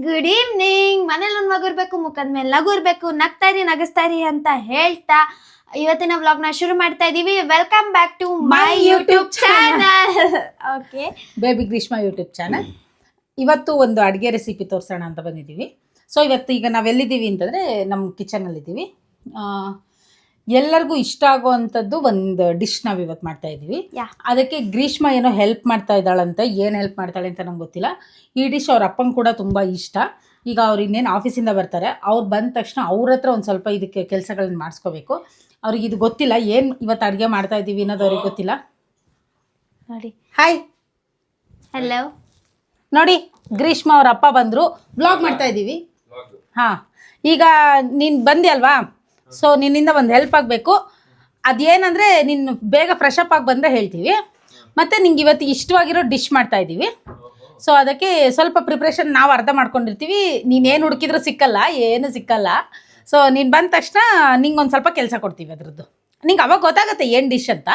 Good evening. ಮನೇಲಿ ಒಂದು ಮಗು ಇರಬೇಕು, ಮುಖದ ಮೇಲೆ ನಗು ಇರಬೇಕು, ನಗ್ತಾ ಇರಿ ನಗಿಸ್ತಾ ಇರಿ ಅಂತ ಹೇಳ್ತಾ ಇವತ್ತಿನ ವ್ಲಾಗ್ನ ಶುರು ಮಾಡ್ತಾ ಇದೀವಿ. Welcome back to my YouTube channel. Okay, baby Greeshma YouTube channel. ಇವತ್ತು ಒಂದು ಅಡುಗೆ ರೆಸಿಪಿ ತೋರಿಸೋಣ ಅಂತ ಬಂದಿದ್ದೀವಿ. ಸೊ ಇವತ್ತು ಈಗ ನಾವೆಲ್ಲಿದ್ದೀವಿ ಅಂತಂದರೆ ನಮ್ಮ ಕಿಚನಲ್ಲಿದ್ದೀವಿ. ಎಲ್ಲರಿಗೂ ಇಷ್ಟ ಆಗುವಂಥದ್ದು ಒಂದು ಡಿಶ್ ನಾವು ಇವತ್ತು ಮಾಡ್ತಾ ಇದ್ದೀವಿ. ಅದಕ್ಕೆ ಗ್ರೀಷ್ಮಾ ಏನೋ ಹೆಲ್ಪ್ ಮಾಡ್ತಾ ಇದ್ದಾಳಂತೆ. ಏನು ಹೆಲ್ಪ್ ಮಾಡ್ತಾಳೆ ಅಂತ ನಂಗೆ ಗೊತ್ತಿಲ್ಲ. ಈ ಡಿಶ್ ಅವ್ರ ಅಪ್ಪಂಗೆ ಕೂಡ ತುಂಬ ಇಷ್ಟ. ಈಗ ಅವ್ರು ಇನ್ನೇನು ಆಫೀಸಿಂದ ಬರ್ತಾರೆ, ಅವ್ರು ಬಂದ ತಕ್ಷಣ ಅವ್ರ ಹತ್ರ ಒಂದು ಸ್ವಲ್ಪ ಇದಕ್ಕೆ ಕೆಲಸಗಳನ್ನ ಮಾಡಿಸ್ಕೋಬೇಕು. ಅವ್ರಿಗೆ ಇದು ಗೊತ್ತಿಲ್ಲ, ಏನು ಇವತ್ತು ಅಡುಗೆ ಮಾಡ್ತಾ ಇದ್ದೀವಿ ಅನ್ನೋದು ಅವ್ರಿಗೆ ಗೊತ್ತಿಲ್ಲ. ನೋಡಿ, ಹಾಯ್, ಹಲೋ. ನೋಡಿ, ಗ್ರೀಷ್ಮಾ ಅವ್ರ ಅಪ್ಪ ಬಂದರು, ಬ್ಲಾಗ್ ಮಾಡ್ತಾ ಇದ್ದೀವಿ. ಹಾಂ, ಈಗ ನೀನು ಬಂದಿ ಅಲ್ವಾ, ಸೊ ನಿನ್ನಿಂದ ಒಂದು ಹೆಲ್ಪ್ ಆಗಬೇಕು. ಅದೇನಂದರೆ ನೀನು ಬೇಗ ಫ್ರೆಶ್ ಅಪ್ ಆಗಿ ಬಂದರೆ ಹೇಳ್ತೀವಿ. ಮತ್ತು ನಿಂಗೆ ಇವತ್ತು ಇಷ್ಟವಾಗಿರೋ ಡಿಶ್ ಮಾಡ್ತಾ ಇದ್ದೀವಿ. ಸೊ ಅದಕ್ಕೆ ಸ್ವಲ್ಪ ಪ್ರಿಪ್ರೇಷನ್ ನಾವು ಅರ್ಧ ಮಾಡ್ಕೊಂಡಿರ್ತೀವಿ. ನೀನೇನು ಹುಡುಕಿದ್ರೂ ಸಿಕ್ಕಲ್ಲ, ಏನು ಸಿಕ್ಕಲ್ಲ. ಸೊ ನೀನು ಬಂದ ತಕ್ಷಣ ನಿಂಗೆ ಒಂದು ಸ್ವಲ್ಪ ಕೆಲಸ ಕೊಡ್ತೀವಿ ಅದರದ್ದು. ನಿಂಗೆ ಅವಾಗ ಗೊತ್ತಾಗುತ್ತೆ ಏನು ಡಿಶ್ ಅಂತ.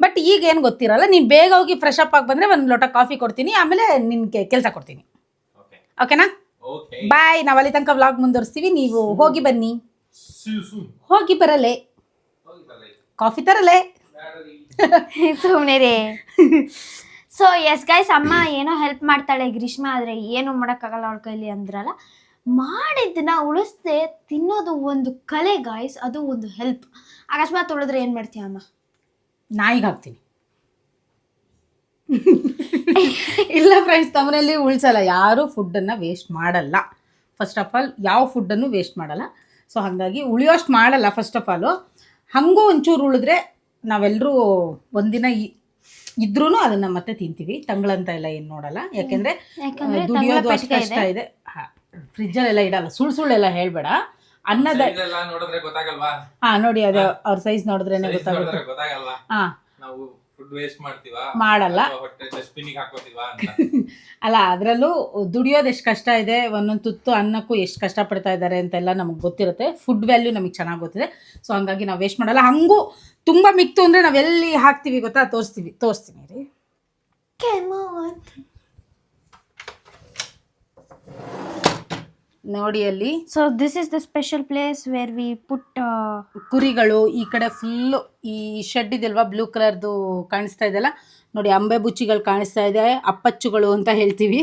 ಬಟ್ ಈಗ ಏನು ಗೊತ್ತಿರಲ್ಲ. ನೀನು ಬೇಗ ಹೋಗಿ ಫ್ರೆಶ್ ಅಪ್ ಆಗಿ ಬಂದರೆ ಒಂದು ಲೋಟ ಕಾಫಿ ಕೊಡ್ತೀನಿ, ಆಮೇಲೆ ನಿನಗೆ ಕೆಲಸ ಕೊಡ್ತೀನಿ. ಓಕೆನಾ? ಬಾಯ್. ನಾವು ಅಲ್ಲಿ ತನಕ ವ್ಲಾಗ್ ಮುಂದುವರಿಸ್ತೀವಿ, ನೀವು ಹೋಗಿ ಬನ್ನಿ. ಹೋಗಿ ಬರಲೆ, ಕಾಫಿ ತರಲೆ. ಸುಮ್ಮನೆ ರೀ. ಸೊ ಎಸ್ ಗೈಸ್, ಅಮ್ಮ ಏನೋ ಹೆಲ್ಪ್ ಮಾಡ್ತಾಳೆ ಗ್ರೀಷ್ಮಾ, ಆದರೆ ಏನು ಮಾಡೋಕ್ಕಾಗಲ್ಲ ಅವಳ ಕೈಲಿ ಅಂದ್ರಲ್ಲ. ಮಾಡಿದ್ದನ್ನ ಉಳಿಸ್ದೆ ತಿನ್ನೋದು ಒಂದು ಕಲೆ ಗಾಯ್ಸ್, ಅದು ಒಂದು ಹೆಲ್ಪ್. ಅಕಸ್ಮಾತ್ ಉಳಿದ್ರೆ ಏನು ಮಾಡ್ತೀಯ ಅಮ್ಮ? ನಾಯಿಗೆ ಹಾಕ್ತೀನಿ. ಇಲ್ಲ ಫ್ರೆಂಡ್ಸ್, ತಮ್ಮನೇಲಿ ಉಳಿಸಲ್ಲ, ಯಾರೂ ಫುಡ್ಡನ್ನು ವೇಸ್ಟ್ ಮಾಡಲ್ಲ. ಫಸ್ಟ್ ಆಫ್ ಆಲ್ ಯಾವ ಫುಡ್ಡನ್ನು ವೇಸ್ಟ್ ಮಾಡಲ್ಲ. ಸೊ ಹಾಗಾಗಿ ಉಳಿಯೋಷ್ಟು ಮಾಡಲ್ಲ. ಫಸ್ಟ್ ಆಫ್ ಆಲು ಹಾಗೂ ಒಂಚೂರು ಉಳಿದ್ರೆ ನಾವೆಲ್ಲರೂ ಒಂದಿನ ಇದ್ರೂ ಅದನ್ನು ಮತ್ತೆ ತಿಂತೀವಿ. ತಂಗಳಂತ ಎಲ್ಲ ಏನು ನೋಡಲ್ಲ, ಯಾಕೆಂದರೆ ದುಡಿಯೋದು ಅಷ್ಟು ಕಷ್ಟ ಇದೆ. ಫ್ರಿಜ್ಜಲ್ಲೆಲ್ಲ ಇಡಲ್ಲ, ಸುಳ್ಳೆಲ್ಲ ಹೇಳಬೇಡ. ಅನ್ನದ ಹಾಂ ನೋಡಿ, ಅದು ಅವ್ರ ಸೈಜ್ ನೋಡಿದ್ರೇನೆ ಗೊತ್ತಾಗುತ್ತೆ. ಹಾಂ, ಮಾಡಲ್ಲ ಅಲ್ಲ, ಅದರಲ್ಲೂ ದುಡಿಯೋದು ಎಷ್ಟು ಕಷ್ಟ ಇದೆ, ಒಂದೊಂದು ತುತ್ತು ಅನ್ನಕ್ಕೂ ಎಷ್ಟು ಕಷ್ಟಪಡ್ತಾ ಇದ್ದಾರೆ ಅಂತೆಲ್ಲ ನಮಗೆ ಗೊತ್ತಿರುತ್ತೆ. ಫುಡ್ ವ್ಯಾಲ್ಯೂ ನಮಗೆ ಚೆನ್ನಾಗಿ ಗೊತ್ತಿದೆ. ಸೊ ಹಂಗಾಗಿ ನಾವು ವೇಸ್ಟ್ ಮಾಡಲ್ಲ. ಹಾಗೂ ತುಂಬ ಮಿಕ್ತು ಅಂದರೆ ನಾವೆಲ್ಲಿ ಹಾಕ್ತೀವಿ ಗೊತ್ತಾ? ತೋರಿಸ್ತೀನಿ ರೀ. ನೋಡಿ ಅಲ್ಲಿ. So this is the special place where we put ಕುರಿಗಳು. ಈ ಕಡೆ ಫುಲ್ಲು ಈ ಶೆಡ್ ಇದೆಯಲ್ವಾ, ಬ್ಲೂ ಕಲರ್ದು ಕಾಣಿಸ್ತಾ ಇದೆಯಲ್ಲ ನೋಡಿ, ಅಂಬೆ ಬುಚ್ಚಿಗಳು ಕಾಣಿಸ್ತಾ ಇದೆ, ಅಪ್ಪಚ್ಚುಗಳು ಅಂತ ಹೇಳ್ತೀವಿ.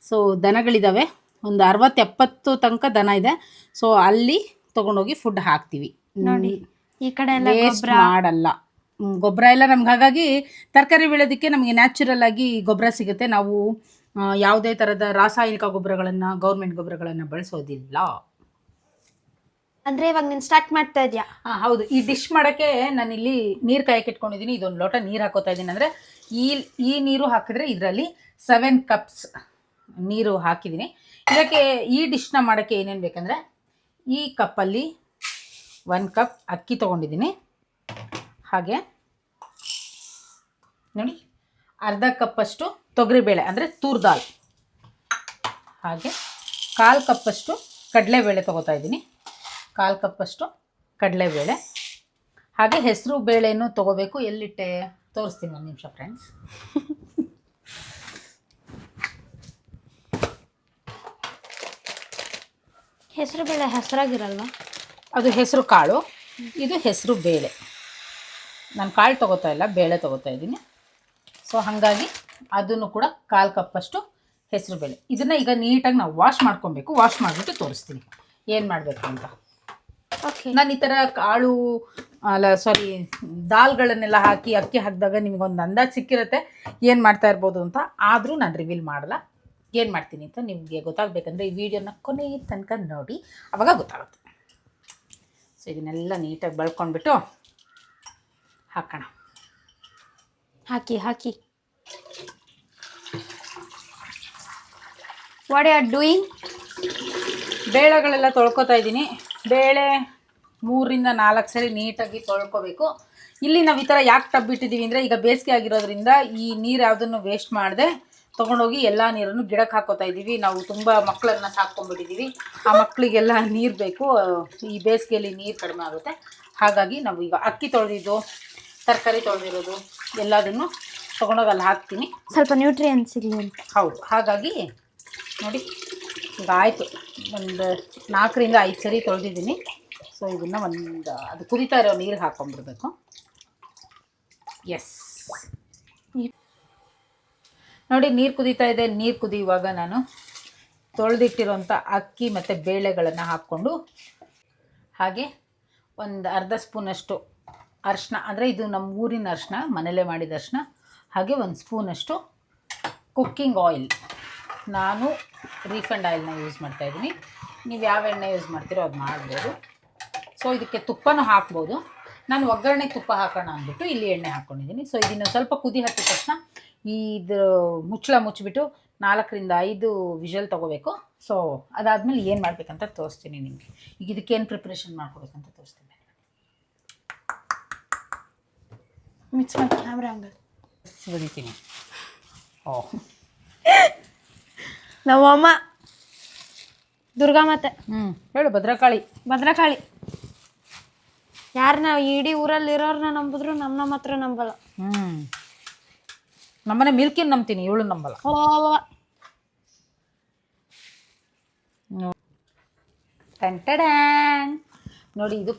ಸೊ ದನಗಳಿದ್ದಾವೆ, ಒಂದು 60-70 ತನಕ ದನ ಇದೆ. ಸೊ ಅಲ್ಲಿ ತೊಗೊಂಡೋಗಿ ಫುಡ್ ಹಾಕ್ತೀವಿ. ನೋಡಿ, ಈ ಕಡೆ ಎಲ್ಲ ವೇಸ್ಟ್ ಮಾಡಲ್ಲ. ಗೊಬ್ಬರ ಎಲ್ಲ ನಮ್ಗೆ, ಹಾಗಾಗಿ ತರಕಾರಿ ಬೆಳೆಯೋದಕ್ಕೆ ನಮಗೆ ನ್ಯಾಚುರಲ್ ಆಗಿ ಗೊಬ್ಬರ ಸಿಗುತ್ತೆ. ನಾವು ಯಾವುದೇ ಥರದ ರಾಸಾಯನಿಕ ಗೊಬ್ಬರಗಳನ್ನು, ಗೌರ್ಮೆಂಟ್ ಗೊಬ್ಬರಗಳನ್ನು ಬಳಸೋದಿಲ್ಲ. ಅಂದರೆ ಇವಾಗ ನೀನು ಸ್ಟಾರ್ಟ್ ಮಾಡ್ತಾ ಇದೆಯಾ? ಹಾಂ ಹೌದು. ಈ ಡಿಶ್ ಮಾಡೋಕ್ಕೆ ನಾನಿಲ್ಲಿ ನೀರು ಕಾಯಕ್ಕೆ ಇಟ್ಕೊಂಡಿದ್ದೀನಿ. ಇದೊಂದು ಲೋಟ ನೀರು ಹಾಕೋತಾ ಇದ್ದೀನಿ. ಅಂದರೆ ಈ ನೀರು ಹಾಕಿದ್ರೆ ಇದರಲ್ಲಿ 7 ಕಪ್ಸ್ ನೀರು ಹಾಕಿದ್ದೀನಿ. ಇದಕ್ಕೆ ಈ ಡಿಶ್ನ ಮಾಡೋಕ್ಕೆ ಏನೇನು ಬೇಕಂದರೆ, ಈ ಕಪ್ಪಲ್ಲಿ 1 ಕಪ್ ಅಕ್ಕಿ ತೊಗೊಂಡಿದ್ದೀನಿ. ಹಾಗೆ ನೋಡಿ, ಅರ್ಧ ಕಪ್ಪಷ್ಟು ತೊಗರಿಬೇಳೆ ಅಂದರೆ ತೂರ್ ದಾಲ್. ಹಾಗೆ 1/4 ಕಪ್ಪಷ್ಟು ಕಡಲೆಬೇಳೆ ತೊಗೋತಾ ಇದ್ದೀನಿ. 1/4 ಕಪ್ಪಷ್ಟು ಕಡಲೆಬೇಳೆ. ಹಾಗೆ ಹೆಸರು ಬೇಳೆನೂ ತೊಗೋಬೇಕು. ಎಲ್ಲಿಟ್ಟೆ ತೋರಿಸ್ತೀನಿ, ಒಂದು ನಿಮಿಷ ಫ್ರೆಂಡ್ಸ್. ಹೆಸರು ಬೇಳೆ ಹೆಸರಾಗಿರಲ್ವ? ಅದು ಹೆಸರು ಕಾಳು, ಇದು ಹೆಸರು ಬೇಳೆ. ನಾನು ಕಾಳು ತೊಗೋತಾ ಇಲ್ಲ, ಬೇಳೆ ತೊಗೋತಾ ಇದ್ದೀನಿ. ಸೊ ಹಾಗಾಗಿ ಅದನ್ನು ಕೂಡ 1/4 ಕಪ್ಪಷ್ಟು ಹೆಸರು ಬೇಳೆ. ಇದನ್ನು ಈಗ ನೀಟಾಗಿ ನಾವು ವಾಶ್ ಮಾಡ್ಕೊಬೇಕು. ವಾಶ್ ಮಾಡಿಬಿಟ್ಟು ತೋರಿಸ್ತೀನಿ ಏನು ಮಾಡಬೇಕು ಅಂತ. ಓಕೆ. ನಾನು ಈ ಥರ ಕಾಳು ದಾಲ್ಗಳನ್ನೆಲ್ಲ ಹಾಕಿ ಅಕ್ಕಿ ಹಾಕಿದಾಗ ನಿಮಗೊಂದು ಅಂದಾಜು ಸಿಕ್ಕಿರುತ್ತೆ ಏನು ಮಾಡ್ತಾ ಇರ್ಬೋದು ಅಂತ. ಆದರೂ ನಾನು ರಿವೀಲ್ ಮಾಡಲ್ಲ ಏನು ಮಾಡ್ತೀನಿ ಅಂತ. ನಿಮಗೆ ಗೊತ್ತಾಗಬೇಕಂದ್ರೆ ಈ ವಿಡಿಯೋನ ಕೊನೆ ತನಕ ನೋಡಿ, ಆವಾಗ ಗೊತ್ತಾಗುತ್ತೆ. ಸೊ ಇದನ್ನೆಲ್ಲ ನೀಟಾಗಿ ಬಳ್ಕೊಂಡ್ಬಿಟ್ಟು ಹಾಕೋಣ. ಹಾಕಿ. What you are doing? ಬೇಳೆಗಳೆಲ್ಲ ತೊಳ್ಕೊತಾ ಇದ್ದೀನಿ. ಬೇಳೆ 3-4 ಸರಿ ನೀಟಾಗಿ ತೊಳ್ಕೊಬೇಕು. ಇಲ್ಲಿ ನಾವು ಈ ಥರ ಯಾಕೆ ಟಬ್ ಇಟ್ಟಿದ್ದೀವಿ ಅಂದರೆ, ಈಗ ಬೇಸಿಗೆ ಆಗಿರೋದ್ರಿಂದ ಈ ನೀರು ಯಾವುದನ್ನು ವೇಸ್ಟ್ ಮಾಡದೆ ತೊಗೊಂಡೋಗಿ ಎಲ್ಲ ನೀರನ್ನು ಗಿಡಕ್ಕೆ ಹಾಕೋತಾ ಇದ್ದೀವಿ. ನಾವು ತುಂಬ ಮಕ್ಕಳನ್ನು ಸಾಕ್ಕೊಂಡ್ಬಿಟ್ಟಿದ್ದೀವಿ. ಆ ಮಕ್ಕಳಿಗೆಲ್ಲ ನೀರು ಬೇಕು. ಈ ಬೇಸಿಗೆಯಲ್ಲಿ ನೀರು ಕಡಿಮೆ ಆಗುತ್ತೆ. ಹಾಗಾಗಿ ನಾವು ಈಗ ಅಕ್ಕಿ ತೊಳೆದಿದ್ದು, ತರಕಾರಿ ತೊಳೆದಿರೋದು ಎಲ್ಲದನ್ನು ತೊಗೊಂಡೋಗಿ ಅಲ್ಲಿ ಹಾಕ್ತೀನಿ, ಸ್ವಲ್ಪ ನ್ಯೂಟ್ರಿಯೆಂಟ್ಸ್ ಸಿಗಲಿ ಅಂತ. ಹೌದು. ಹಾಗಾಗಿ ನೋಡಿ, ಈಗ ಆಯಿತು, ಒಂದು 4ರಿಂದ 5 ಸರಿ ತೊಳೆದಿದ್ದೀನಿ. ಸೊ ಇದನ್ನು ಅದು ಕುದೀತಾ ಇರೋ ನೀರಿಗೆ ಹಾಕ್ಕೊಂಡ್ಬಿಡ್ಬೇಕು. ಎಸ್, ನೋಡಿ ನೀರು ಕುದೀತಾ ಇದೆ. ನೀರು ಕುದಿಯುವಾಗ ನಾನು ತೊಳೆದಿಟ್ಟಿರೋಂಥ ಅಕ್ಕಿ ಮತ್ತು ಬೇಳೆಗಳನ್ನು ಹಾಕ್ಕೊಂಡು, ಹಾಗೆ ಒಂದು ಅರ್ಧ ಸ್ಪೂನಷ್ಟು ಅರಿಶಿನ, ಅಂದರೆ ಇದು ನಮ್ಮ ಊರಿನ ಅರಿಶಿನ, ಮನೇಲೇ ಮಾಡಿದ ಅರಿಶಿನ, ಹಾಗೆ 1 ಸ್ಪೂನಷ್ಟು ಕುಕ್ಕಿಂಗ್ ಆಯಿಲ್. ನಾನು ರೀಫಂಡ್ ಆಯಿಲ್ನ ಯೂಸ್ ಮಾಡ್ತಾಯಿದ್ದೀನಿ. ನೀವು ಯಾವ ಎಣ್ಣೆ ಯೂಸ್ ಮಾಡ್ತೀರೋ ಅದು ಮಾಡ್ಬೋದು. ಸೊ ಇದಕ್ಕೆ ತುಪ್ಪನೂ ಹಾಕ್ಬೋದು. ನಾನು ಒಗ್ಗರಣೆಗೆ ತುಪ್ಪ ಹಾಕೋಣ ಅಂದ್ಬಿಟ್ಟು ಇಲ್ಲಿ ಎಣ್ಣೆ ಹಾಕ್ಕೊಂಡಿದ್ದೀನಿ. ಸೊ ಇದನ್ನು ಸ್ವಲ್ಪ ಕುದಿ ಹತ್ತಿದ ತಕ್ಷಣ ಇದು ಮುಚ್ಚಳ ಮುಚ್ಚಿಬಿಟ್ಟು 4ರಿಂದ 5 ವಿಷಲ್ ತೊಗೋಬೇಕು. ಸೊ ಅದಾದಮೇಲೆ ಏನು ಮಾಡಬೇಕಂತ ತೋರಿಸ್ತೀನಿ ನಿಮಗೆ. ಈಗ ಇದಕ್ಕೇನು ಪ್ರಿಪ್ರೇಷನ್ ಮಾಡ್ಕೋಬೇಕಂತ ತೋರಿಸ್ತೀನಿ. ಮಿಕ್ಸ್ ಮಾಡಿ ಕ್ಯಾಮ್ರಾ ಹಂಗೆ ಹೊಡಿತೀನಿ. ಓ, ನಮ್ಮಮ್ಮ ದುರ್ಗಾ ಮಾತೆ. ಹೇಳು. ಭದ್ರಕಾಳಿ. ಯಾರನ್ನ ಇಡೀ ಊರಲ್ಲಿ ಇರೋರನ್ನ ನಂಬಿದ್ರು ನಮ್ಮ ಹತ್ರ ನಂಬಲ್ಲ. ನಮ್ಮನೆ ಮಿಲ್ಕಿನ ನಂಬ್ತೀನಿ, ಇವಳು ನಂಬಲ್ಲ. ನೋಡಿ, ಇದು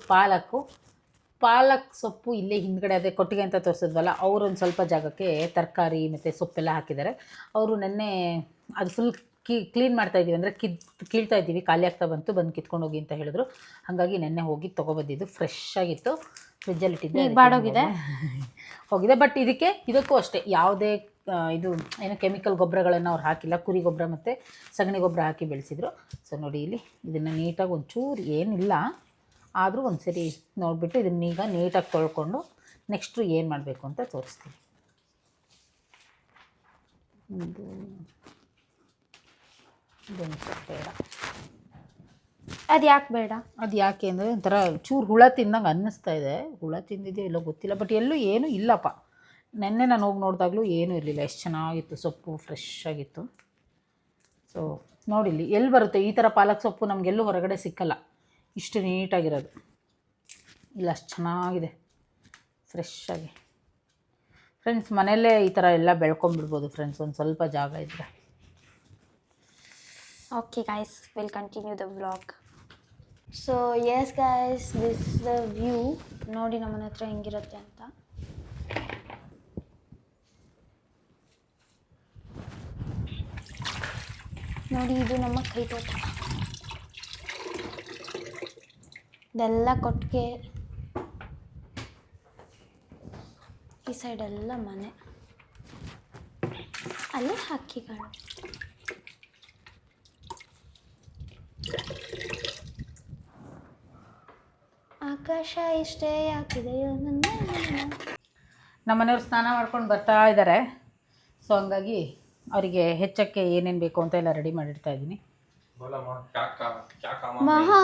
ಪಾಲಕ್ ಸೊಪ್ಪು ಇಲ್ಲೇ ಹಿಂದ್ಗಡೆ ಅದೇ ಕೊಟ್ಟಿಗೆ ಅಂತ ತೋರಿಸಿದ್ವಲ್ಲ, ಅವರೊಂದು ಸ್ವಲ್ಪ ಜಾಗಕ್ಕೆ ತರಕಾರಿ ಮತ್ತು ಸೊಪ್ಪೆಲ್ಲ ಹಾಕಿದ್ದಾರೆ. ಅವರು ನೆನ್ನೆ ಅದು ಫುಲ್ ಕ್ಲೀನ್ ಮಾಡ್ತಾಯಿದ್ದೀವಿ, ಅಂದರೆ ಕೀಳ್ತಾ ಇದ್ದೀವಿ, ಖಾಲಿ ಆಗ್ತಾ ಬಂತು, ಬಂದು ಕಿತ್ಕೊಂಡು ಹೋಗಿ ಅಂತ ಹೇಳಿದ್ರು. ಹಾಗಾಗಿ ನೆನ್ನೆ ಹೋಗಿ ತೊಗೊಬಂದಿದ್ದು. ಫ್ರೆಶ್ ಆಗಿತ್ತು, ಫ್ರಿಜ್ಜಲ್ಲಿ ಇಟ್ಟಿದ್ದೆ, ಬಾಡೋಗಿದೆ ಹೋಗಿದೆ. ಬಟ್ ಇದಕ್ಕೂ ಅಷ್ಟೇ ಯಾವುದೇ ಇದು ಏನು ಕೆಮಿಕಲ್ ಗೊಬ್ಬರಗಳನ್ನು ಅವ್ರು ಹಾಕಿಲ್ಲ. ಕುರಿ ಗೊಬ್ಬರ ಮತ್ತು ಸಗಣಿ ಗೊಬ್ಬರ ಹಾಕಿ ಬೆಳೆಸಿದ್ರು. ಸೊ ನೋಡಿ, ಇಲ್ಲಿ ಇದನ್ನು ನೀಟಾಗಿ ಒಂಚೂರು ಏನಿಲ್ಲ ಆದರೂ ಒಂದು ಸರಿ ನೋಡಿಬಿಟ್ಟು ಇದನ್ನೀಗ ನೀಟಾಗಿ ತೊಳ್ಕೊಂಡು ನೆಕ್ಸ್ಟು ಏನು ಮಾಡಬೇಕು ಅಂತ ತೋರಿಸ್ತೀನಿ. ಇದೊಂದು ಬೇಡ. ಅದು ಯಾಕೆ ಬೇಡ? ಅದು ಯಾಕೆ ಅಂದರೆ ಒಂಥರ ಚೂರು ಹುಳ ತಿಂದಂಗೆ ಅನ್ನಿಸ್ತಾ ಇದೆ. ಹುಳ ತಿಂದಿದೆಯೋ ಇಲ್ಲೋ ಗೊತ್ತಿಲ್ಲ, ಬಟ್ ಎಲ್ಲೂ ಏನೂ ಇಲ್ಲಪ್ಪ. ನೆನ್ನೆ ನಾನು ಹೋಗಿ ನೋಡಿದಾಗಲೂ ಏನೂ ಇರಲಿಲ್ಲ. ಎಷ್ಟು ಚೆನ್ನಾಗಿತ್ತು ಸೊಪ್ಪು, ಫ್ರೆಶ್ ಆಗಿತ್ತು. ಸೊ ನೋಡಿಲ್ಲಿ ಎಲ್ಲಿ ಬರುತ್ತೆ ಈ ಥರ ಪಾಲಕ್ ಸೊಪ್ಪು, ನಮಗೆಲ್ಲೂ ಹೊರಗಡೆ ಸಿಕ್ಕಲ್ಲ ಇಷ್ಟು ನೀಟಾಗಿರೋದು. ಇಲ್ಲ, ಅಷ್ಟು ಚೆನ್ನಾಗಿದೆ ಫ್ರೆಶ್ ಆಗಿ. ಫ್ರೆಂಡ್ಸ್, ಮನೆಯಲ್ಲೇ ಈ ಥರ ಎಲ್ಲ ಬೆಳ್ಕೊಂಬಿಡ್ಬೋದು ಫ್ರೆಂಡ್ಸ್, ಒಂದು ಸ್ವಲ್ಪ ಜಾಗ ಇದ್ದರೆ. Okay guys, we'll continue the vlog. So yes guys, this is the view. ನೋಡಿ ನಮ್ಮನೆ ಹತ್ರ ಹೆಂಗಿರುತ್ತೆ ಅಂತ. ನೋಡಿ, ಇದು ನಮ್ಮ ಕೈ ತೋಟ. ಇದೆಲ್ಲ ಕೊಟ್ಟಿಗೆ, ಈ ಸೈಡ್ ಎಲ್ಲ ಮನೆ, ಅಲ್ಲಿ ಹಕ್ಕಿಗಳು. ಆಕಾಶ ಇಷ್ಟೇ ಯಾಕಿದೆಯೋ ನಮ್ಮ ಮನೆಯವ್ರು ಸ್ನಾನ ಮಾಡ್ಕೊಂಡು ಬರ್ತಾ ಇದ್ದಾರೆ. ಸೊ ಹಂಗಾಗಿ ಅವರಿಗೆ ಹೆಚ್ಚಕ್ಕೆ ಏನೇನು ಬೇಕು ಅಂತ ಎಲ್ಲ ರೆಡಿ ಮಾಡಿಡ್ತಾ ಇದ್ದೀನಿ.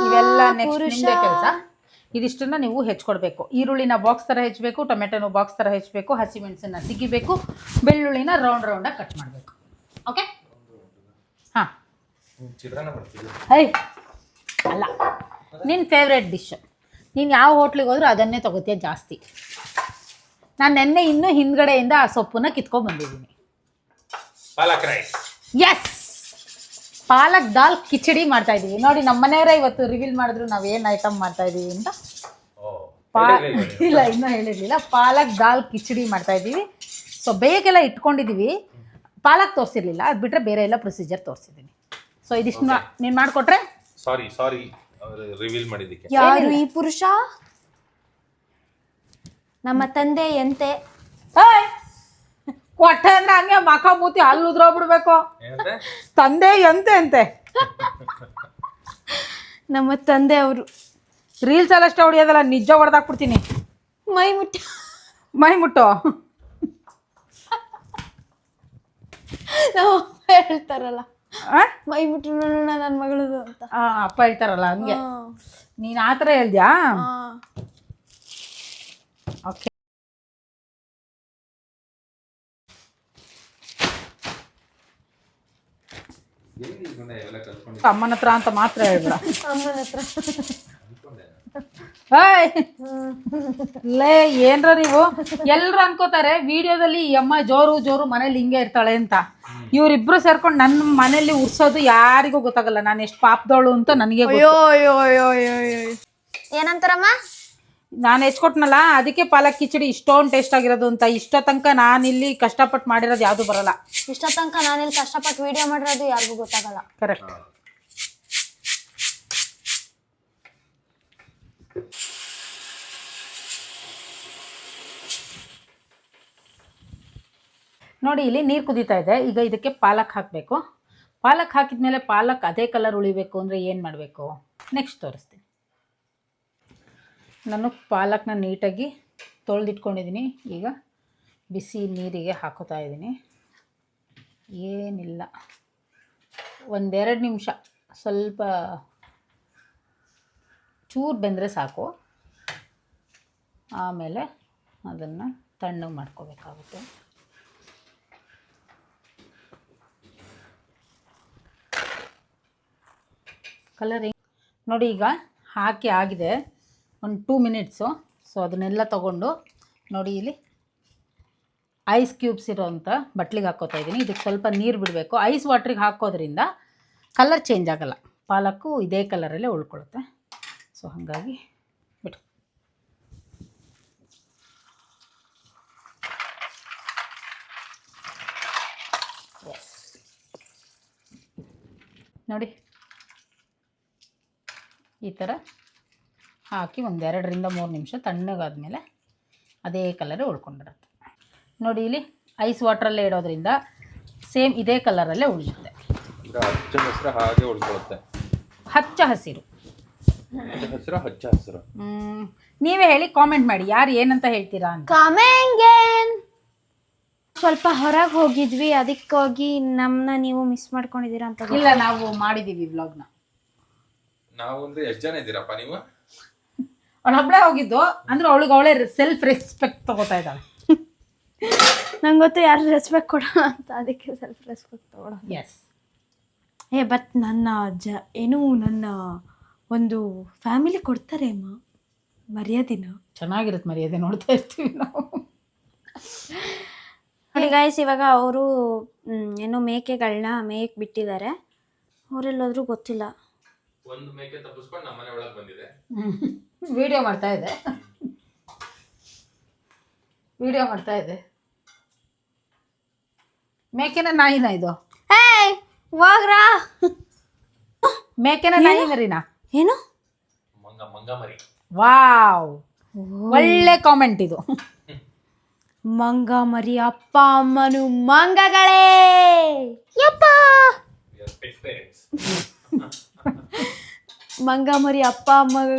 ಇವೆಲ್ಲ ನೆಕ್ಸ್ಟ್ ನಿಮ್ಮದೇ ಕೆಲಸ. ಇದಿಷ್ಟನ್ನು ನೀವು ಹೆಚ್ಚಿಕೊಡ್ಬೇಕು. ಈರುಳ್ಳಿನ ಬಾಕ್ಸ್ ಥರ ಹೆಚ್ಚಬೇಕು, ಟೊಮೆಟೊನ ಬಾಕ್ಸ್ ಥರ ಹೆಚ್ಚಬೇಕು, ಹಸಿಮೆಣಸನ್ನು ಸಿಗಿಬೇಕು, ಬೆಳ್ಳುಳ್ಳಿನ ರೌಂಡಾಗಿ ಕಟ್ ಮಾಡಬೇಕು. ಓಕೆ? ಹಾಂ. ಅಲ್ಲ, ನಿನ್ನ ಫೇವ್ರೆಟ್ ಡಿಶ್. ನೀನು ಯಾವ ಹೋಟ್ಲಿಗೆ ಹೋದ್ರೂ ಅದನ್ನೇ ತೊಗೋತೀಯ ಜಾಸ್ತಿ. ನಾನು ನೆನ್ನೆ ಇನ್ನೂ ಹಿಂದ್ಗಡೆಯಿಂದ ಆ ಸೊಪ್ಪನ್ನ ಕಿತ್ಕೊಂಡು ಬಂದಿದ್ದೀನಿ. ಪಾಲಕ್ ರೈಸ್. ಎಸ್, ಪಾಲಕ್ ದಾಲ್ ಕಿಚಡಿ ಮಾಡ್ತಾ ಇದ್ದೀವಿ. ನೋಡಿ, ನಮ್ಮ ಮನೆಯವರೇ ಇವತ್ತು ರಿವೀಲ್ ಮಾಡಿದ್ರು ನಾವೇನು ಐಟಮ್ ಮಾಡ್ತಾ ಇದ್ದೀವಿ ಅಂತ. ಇಲ್ಲ, ಇನ್ನೂ ಹೇಳಿರಲಿಲ್ಲ. ಪಾಲಕ್ ದಾಲ್ ಕಿಚಡಿ ಮಾಡ್ತಾ ಇದ್ದೀವಿ. ಸೊ ಬೇಗೆಲ್ಲ ಇಟ್ಕೊಂಡಿದ್ದೀವಿ. ಪಾಲಕ್ ತೋರಿಸಿರ್ಲಿಲ್ಲ, ಅದು ಬಿಟ್ಟರೆ ಬೇರೆ ಎಲ್ಲ ಪ್ರೊಸೀಜರ್ ತೋರಿಸಿದ್ದೀನಿ. ಸೊ ಇದಿಷ್ಟು ನೀನು ಮಾಡಿಕೊಟ್ರೆ. ಸಾರಿ ರಿವೀಲ್ ಮಾಡಿದ್ದಕ್ಕೆ. ಯಾರು ಈ ಪುರುಷ? ನಮ್ಮ ತಂದೆ ಎಂತೆ. ಕೊಟ್ಟೆ ಅಂದ್ರೆ ಹಂಗೆ ಮಕ ಮೂತಿ ಹಲ್ಲು ಉದ್ರೋಗ್ಬಿಡ್ಬೇಕು. ತಂದೆ ಎಂತೆ ಅಂತೆ. ನಮ್ಮ ತಂದೆ ಅವರು ರೀಲ್ಸ್ ಎಲ್ಲ ಅಷ್ಟೇ ಹೊಡಿಯೋದಲ್ಲ, ನಿಜ ಹೊಡೆದಾಕ್ಬಿಡ್ತೀನಿ. ಮೈ ಮುಟ್ಟು ಹೇಳ್ತಾರಲ್ಲ, ಮೈ ಮುಟ್ಟು ನನ್ನ ಮಗಳದು ಅಂತ. ಅಪ್ಪ ಹೇಳ್ತಾರಲ್ಲ ಹಂಗೆ. ನೀನು ಆ ಥರ ಹೇಳ್ದ್ಯಾ? ಓಕೆ. ಅಮ್ಮನ ಹತ್ರ ಅಂತ ಮಾತ್ರ ಹೇಳ್ಬೇಡ. ಅಮ್ಮನ ಹತ್ರ ಹಾಯ್ ಲೇ ಏನ್ರ ನೀವು ಎಲ್ರು ಅನ್ಕೋತಾರೆ ವಿಡಿಯೋದಲ್ಲಿ ಈ ಅಮ್ಮ ಜೋರು ಜೋರು ಮನೇಲಿ ಹಿಂಗೆ ಇರ್ತಾಳೆ ಅಂತ. ಇವ್ರಿಬ್ರು ಸೇರ್ಕೊಂಡು ನನ್ನ ಮನೇಲಿ ಉರ್ಸೋದು ಯಾರಿಗೂ ಗೊತ್ತಾಗಲ್ಲ ನಾನು ಎಷ್ಟು ಪಾಪದವಳು ಅಂತ ನನಗೆ ಏನಂತಾರಮ್ಮ? ನಾನು ಹೆಚ್ಕೊಟ್ನಲ್ಲ ಅದಕ್ಕೆ ಪಾಲಕ್ ಕಿಚಡಿ ಇಷ್ಟೊಂದು ಟೇಸ್ಟ್ ಆಗಿರೋದು ಅಂತ. ಇಷ್ಟೋ ತನಕ ನಾನಿಲ್ಲಿ ಕಷ್ಟಪಟ್ಟು ಮಾಡಿರೋದು ಯಾವುದು ಬರಲ್ಲ. ಇಷ್ಟ ತನಕ ನಾನಿಲ್ಲಿ ಕಷ್ಟಪಟ್ಟು ವಿಡಿಯೋ ಮಾಡಿರೋದು ಯಾರಿಗೂ ಗೊತ್ತಾಗಲ್ಲ. ಕರೆಕ್ಟ್. ನೋಡಿ ಇಲ್ಲಿ ನೀರು ಕುದೀತಾ ಇದೆ. ಈಗ ಇದಕ್ಕೆ ಪಾಲಕ್ ಹಾಕಬೇಕು. ಪಾಲಕ್ ಹಾಕಿದ್ಮೇಲೆ ಪಾಲಕ್ ಅದೇ ಕಲರ್ ಉಳಿಬೇಕು ಅಂದರೆ ಏನು ಮಾಡಬೇಕು ನೆಕ್ಸ್ಟ್ ತೋರಿಸ್ತೀನಿ. ನಾನು ಪಾಲಕ್ನ ನೀಟಾಗಿ ತೊಳೆದಿಟ್ಕೊಂಡಿದ್ದೀನಿ. ಈಗ ಬಿಸಿ ನೀರಿಗೆ ಹಾಕೋತಾ ಇದ್ದೀನಿ. ಏನಿಲ್ಲ, 1-2 ನಿಮಿಷ ಸ್ವಲ್ಪ ಚೂರು ಬೆಂದರೆ ಸಾಕು. ಆಮೇಲೆ ಅದನ್ನು ತಣ್ಣಗೆ ಮಾಡ್ಕೋಬೇಕಾಗುತ್ತೆ. ಕಲರಿಂಗ್ ನೋಡಿ ಈಗ ಹಾಕಿ ಆಗಿದೆ ಒಂದು 2 ಮಿನಿಟ್ಸು. ಸೊ ಅದನ್ನೆಲ್ಲ ತೊಗೊಂಡು ನೋಡಿ ಇಲ್ಲಿ ಐಸ್ ಕ್ಯೂಬ್ಸ್ ಇರೋವಂಥ ಬಟ್ಲಿಗೆ ಹಾಕ್ಕೋತಾ ಇದ್ದೀನಿ. ಇದಕ್ಕೆ ಸ್ವಲ್ಪ ನೀರು ಬಿಡಬೇಕು. ಐಸ್ ವಾಟ್ರಿಗೆ ಹಾಕೋದ್ರಿಂದ ಕಲರ್ ಚೇಂಜ್ ಆಗೋಲ್ಲ, ಪಾಲಕ್ಕು ಇದೇ ಕಲರಲ್ಲೇ ಉಳ್ಕೊಳ್ಳುತ್ತೆ. ಸೊ ಹಾಗಾಗಿ ಬಿಡು. ಎಸ್ ನೋಡಿ ಈ ಥರ ಹಾಕಿ 1-2-3 ನಿಮಿಷ ತಣ್ಣಗಾದ್ಮೇಲೆ ಅದೇ ಕಲರೇ ಉಳ್ಕೊಂಡ್ಬಿಡುತ್ತೆ. ನೋಡಿ ಇಲ್ಲಿ ಐಸ್ ವಾಟ್ರಲ್ಲೇ ಇಡೋದ್ರಿಂದ ಸೇಮ್ ಇದೇ ಕಲರಲ್ಲೇ ಉಳಿಯುತ್ತೆ. ಹಚ್ಚ ಹಸಿರು ಹಾಗೆ ಉಳ್ಕೊಳ್ಳುತ್ತೆ. ಹಚ್ಚ ಹಸಿರು ಹಸಿರು ಹಚ್ಚ ಹಸಿರು. ನೀವೇ ಹೇಳಿ, ಕಾಮೆಂಟ್ ಮಾಡಿ ಯಾರು ಏನಂತ ಹೇಳ್ತೀರಾ ಅಂತ. ಕಾಮೆಂಗೇನ್ ಸ್ವಲ್ಪ ಹೊರಗೆ ಹೋಗಿದ್ವಿ, ಅದಕ್ಕೋಗಿ ನಮ್ಮನ್ನ ನೀವು ಮಿಸ್ ಮಾಡ್ಕೊಂಡಿದ್ದೀರಾ ಅಂತ. ಇಲ್ಲ, ನಾವು ಮಾಡಿದ್ದೀವಿ ವ್ಲಾಗ್ನ. ನಾವು ಅಂದ್ರೆ ಎಷ್ಟು ಜನ ಇದ್ದೀರಪ್ಪ ನೀವು? ಅವಳೊಬ್ಳೆ ಹೋಗಿದ್ದು ಅಂದ್ರೆ ಅವಳೆ ಸೆಲ್ಫ್ ರೆಸ್ಪೆಕ್ಟ್ ತಗೋತಾ ಇದ್ದಾಳೆ. ನಂಗೆ ಗೊತ್ತು ಯಾರು ರೆಸ್ಪೆಕ್ಟ್ ಕೊಡೋಣ ಅಂತ, ಅದಕ್ಕೆ ಸೆಲ್ಫ್ ರೆಸ್ಪೆಕ್ಟ್ ತಗೊಳ್ಳೋ. ಎಸ್. ಬಟ್ ನನ್ನ ನನ್ನ ಒಂದು ಫ್ಯಾಮಿಲಿ ಕೊಡ್ತಾರೆ ಅಮ್ಮ ಮರ್ಯಾದಿನ. ಚೆನ್ನಾಗಿರುತ್ತೆ ಮರ್ಯಾದೆ, ನೋಡ್ತಾ ಇರ್ತೀವಿ ನಾವು. ನೋಡಿ ಗಾಯ್ಸ್, ಇವಾಗ ಅವರು ಏನೋ ಮೇಕೆಗಳನ್ನ ಮೇಯಕ್ಕೆ ಬಿಟ್ಟಿದ್ದಾರೆ. ಅವರೆಲ್ಲೋದ್ರೂ ಗೊತ್ತಿಲ್ಲ. ಒಂದು ಮೇಕೆ ತಪ್ಪಿಸ್ಕೊಂಡು ನಮ್ಮನೆ ಒಳಗೆ ಬಂದಿದೆ. ವಿಡಿಯೋ ಮಾಡ್ತಾ ಇದೆ. ಮೇಕೆನ ನಾಯಿನ ಇದು? ವಾಗ್ರಾ ಮೇಕೆನ ನಾಯಿ ಮರಿನಾ? ಏನು ಮಂಗ ಮರಿ. ವಾವ್, ಒಳ್ಳೆ ಕಾಮೆಂಟ್ ಇದು. ಮಂಗ ಮರಿ ಅಪ್ಪ ಅಮ್ಮನು ಮಂಗಗಳೇ. ಯಪ್ಪ, ಮಂಗ ಮರಿ ಅಪ್ಪ